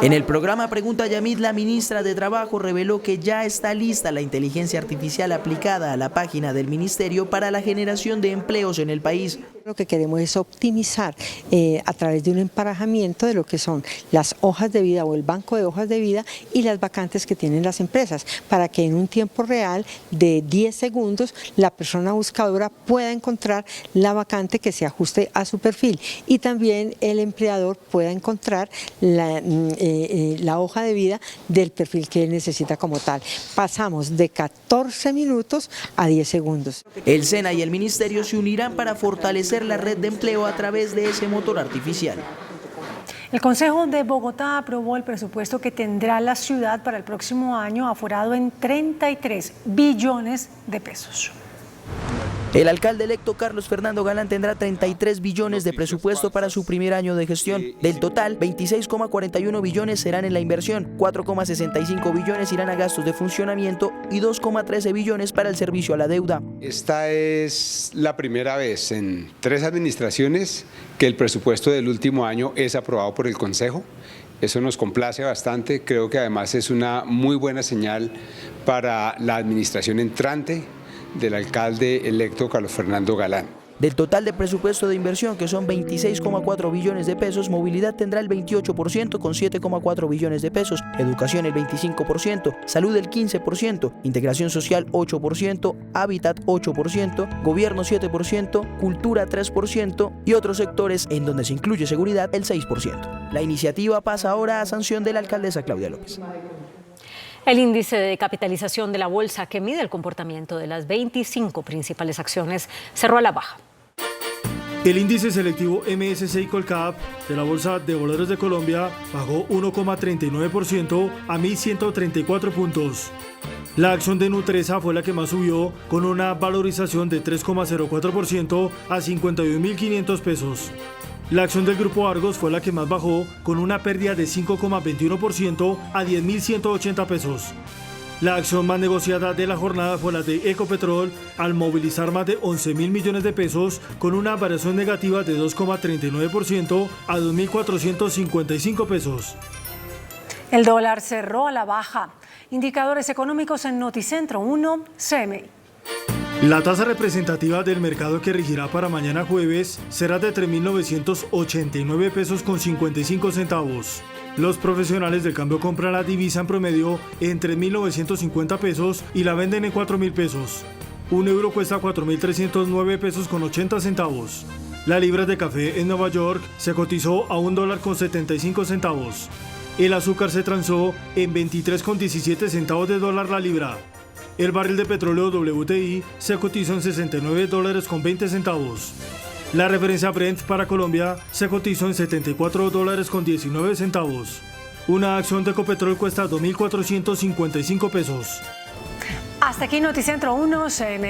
En el programa Pregunta Yamit, la ministra de Trabajo reveló que ya está lista la inteligencia artificial aplicada a la página del ministerio para la generación de empleos en el país. Lo que queremos es optimizar a través de un emparejamiento de lo que son las hojas de vida o el banco de hojas de vida y las vacantes que tienen las empresas, para que en un tiempo real de 10 segundos la persona buscadora pueda encontrar la vacante que se ajuste a su perfil y también el empleador pueda encontrar la hoja de vida del perfil que él necesita como tal. Pasamos de 14 minutos a 10 segundos. El SENA y el ministerio se unirán para fortalecer la red de empleo a través de ese motor artificial. El Consejo de Bogotá aprobó el presupuesto que tendrá la ciudad para el próximo año, aforado en 33 billones de pesos. El alcalde electo Carlos Fernando Galán tendrá 33 billones de presupuesto para su primer año de gestión. Del total, 26,41 billones serán en la inversión, 4,65 billones irán a gastos de funcionamiento y 2,13 billones para el servicio a la deuda. Esta es la primera vez en 3 administraciones que el presupuesto del último año es aprobado por el Consejo. Eso nos complace bastante, creo que además es una muy buena señal para la administración entrante del alcalde electo Carlos Fernando Galán. Del total de presupuesto de inversión, que son 26,4 billones de pesos, movilidad tendrá el 28% con 7,4 billones de pesos, educación el 25%, salud el 15%, integración social 8%, hábitat 8%, gobierno 7%, cultura 3% y otros sectores en donde se incluye seguridad el 6%. La iniciativa pasa ahora a sanción de la alcaldesa Claudia López. El índice de capitalización de la bolsa, que mide el comportamiento de las 25 principales acciones, cerró a la baja. El índice selectivo MSCI Colcap de la Bolsa de Valores de Colombia bajó 1,39% a 1.134 puntos. La acción de Nutresa fue la que más subió, con una valorización de 3,04% a 51.500 pesos. La acción del Grupo Argos fue la que más bajó, con una pérdida de 5,21% a 10.180 pesos. La acción más negociada de la jornada fue la de Ecopetrol, al movilizar más de 11.000 millones de pesos, con una variación negativa de 2,39% a 2.455 pesos. El dólar cerró a la baja. Indicadores económicos en Noticentro 1, CMI. La tasa representativa del mercado que regirá para mañana jueves será de 3.989 pesos con 55 centavos. Los profesionales del cambio compran la divisa en promedio en 3.950 pesos y la venden en 4.000 pesos. Un euro cuesta 4.309 pesos con 80 centavos. La libra de café en Nueva York se cotizó a $1 con 75 centavos. El azúcar se transó en 23,17 centavos de dólar la libra. El barril de petróleo WTI se cotizó en $69 con 20 centavos. La referencia Brent para Colombia se cotizó en $74 con 19 centavos. Una acción de Ecopetrol cuesta 2.455 pesos. Hasta aquí Noticentro 1 CNI.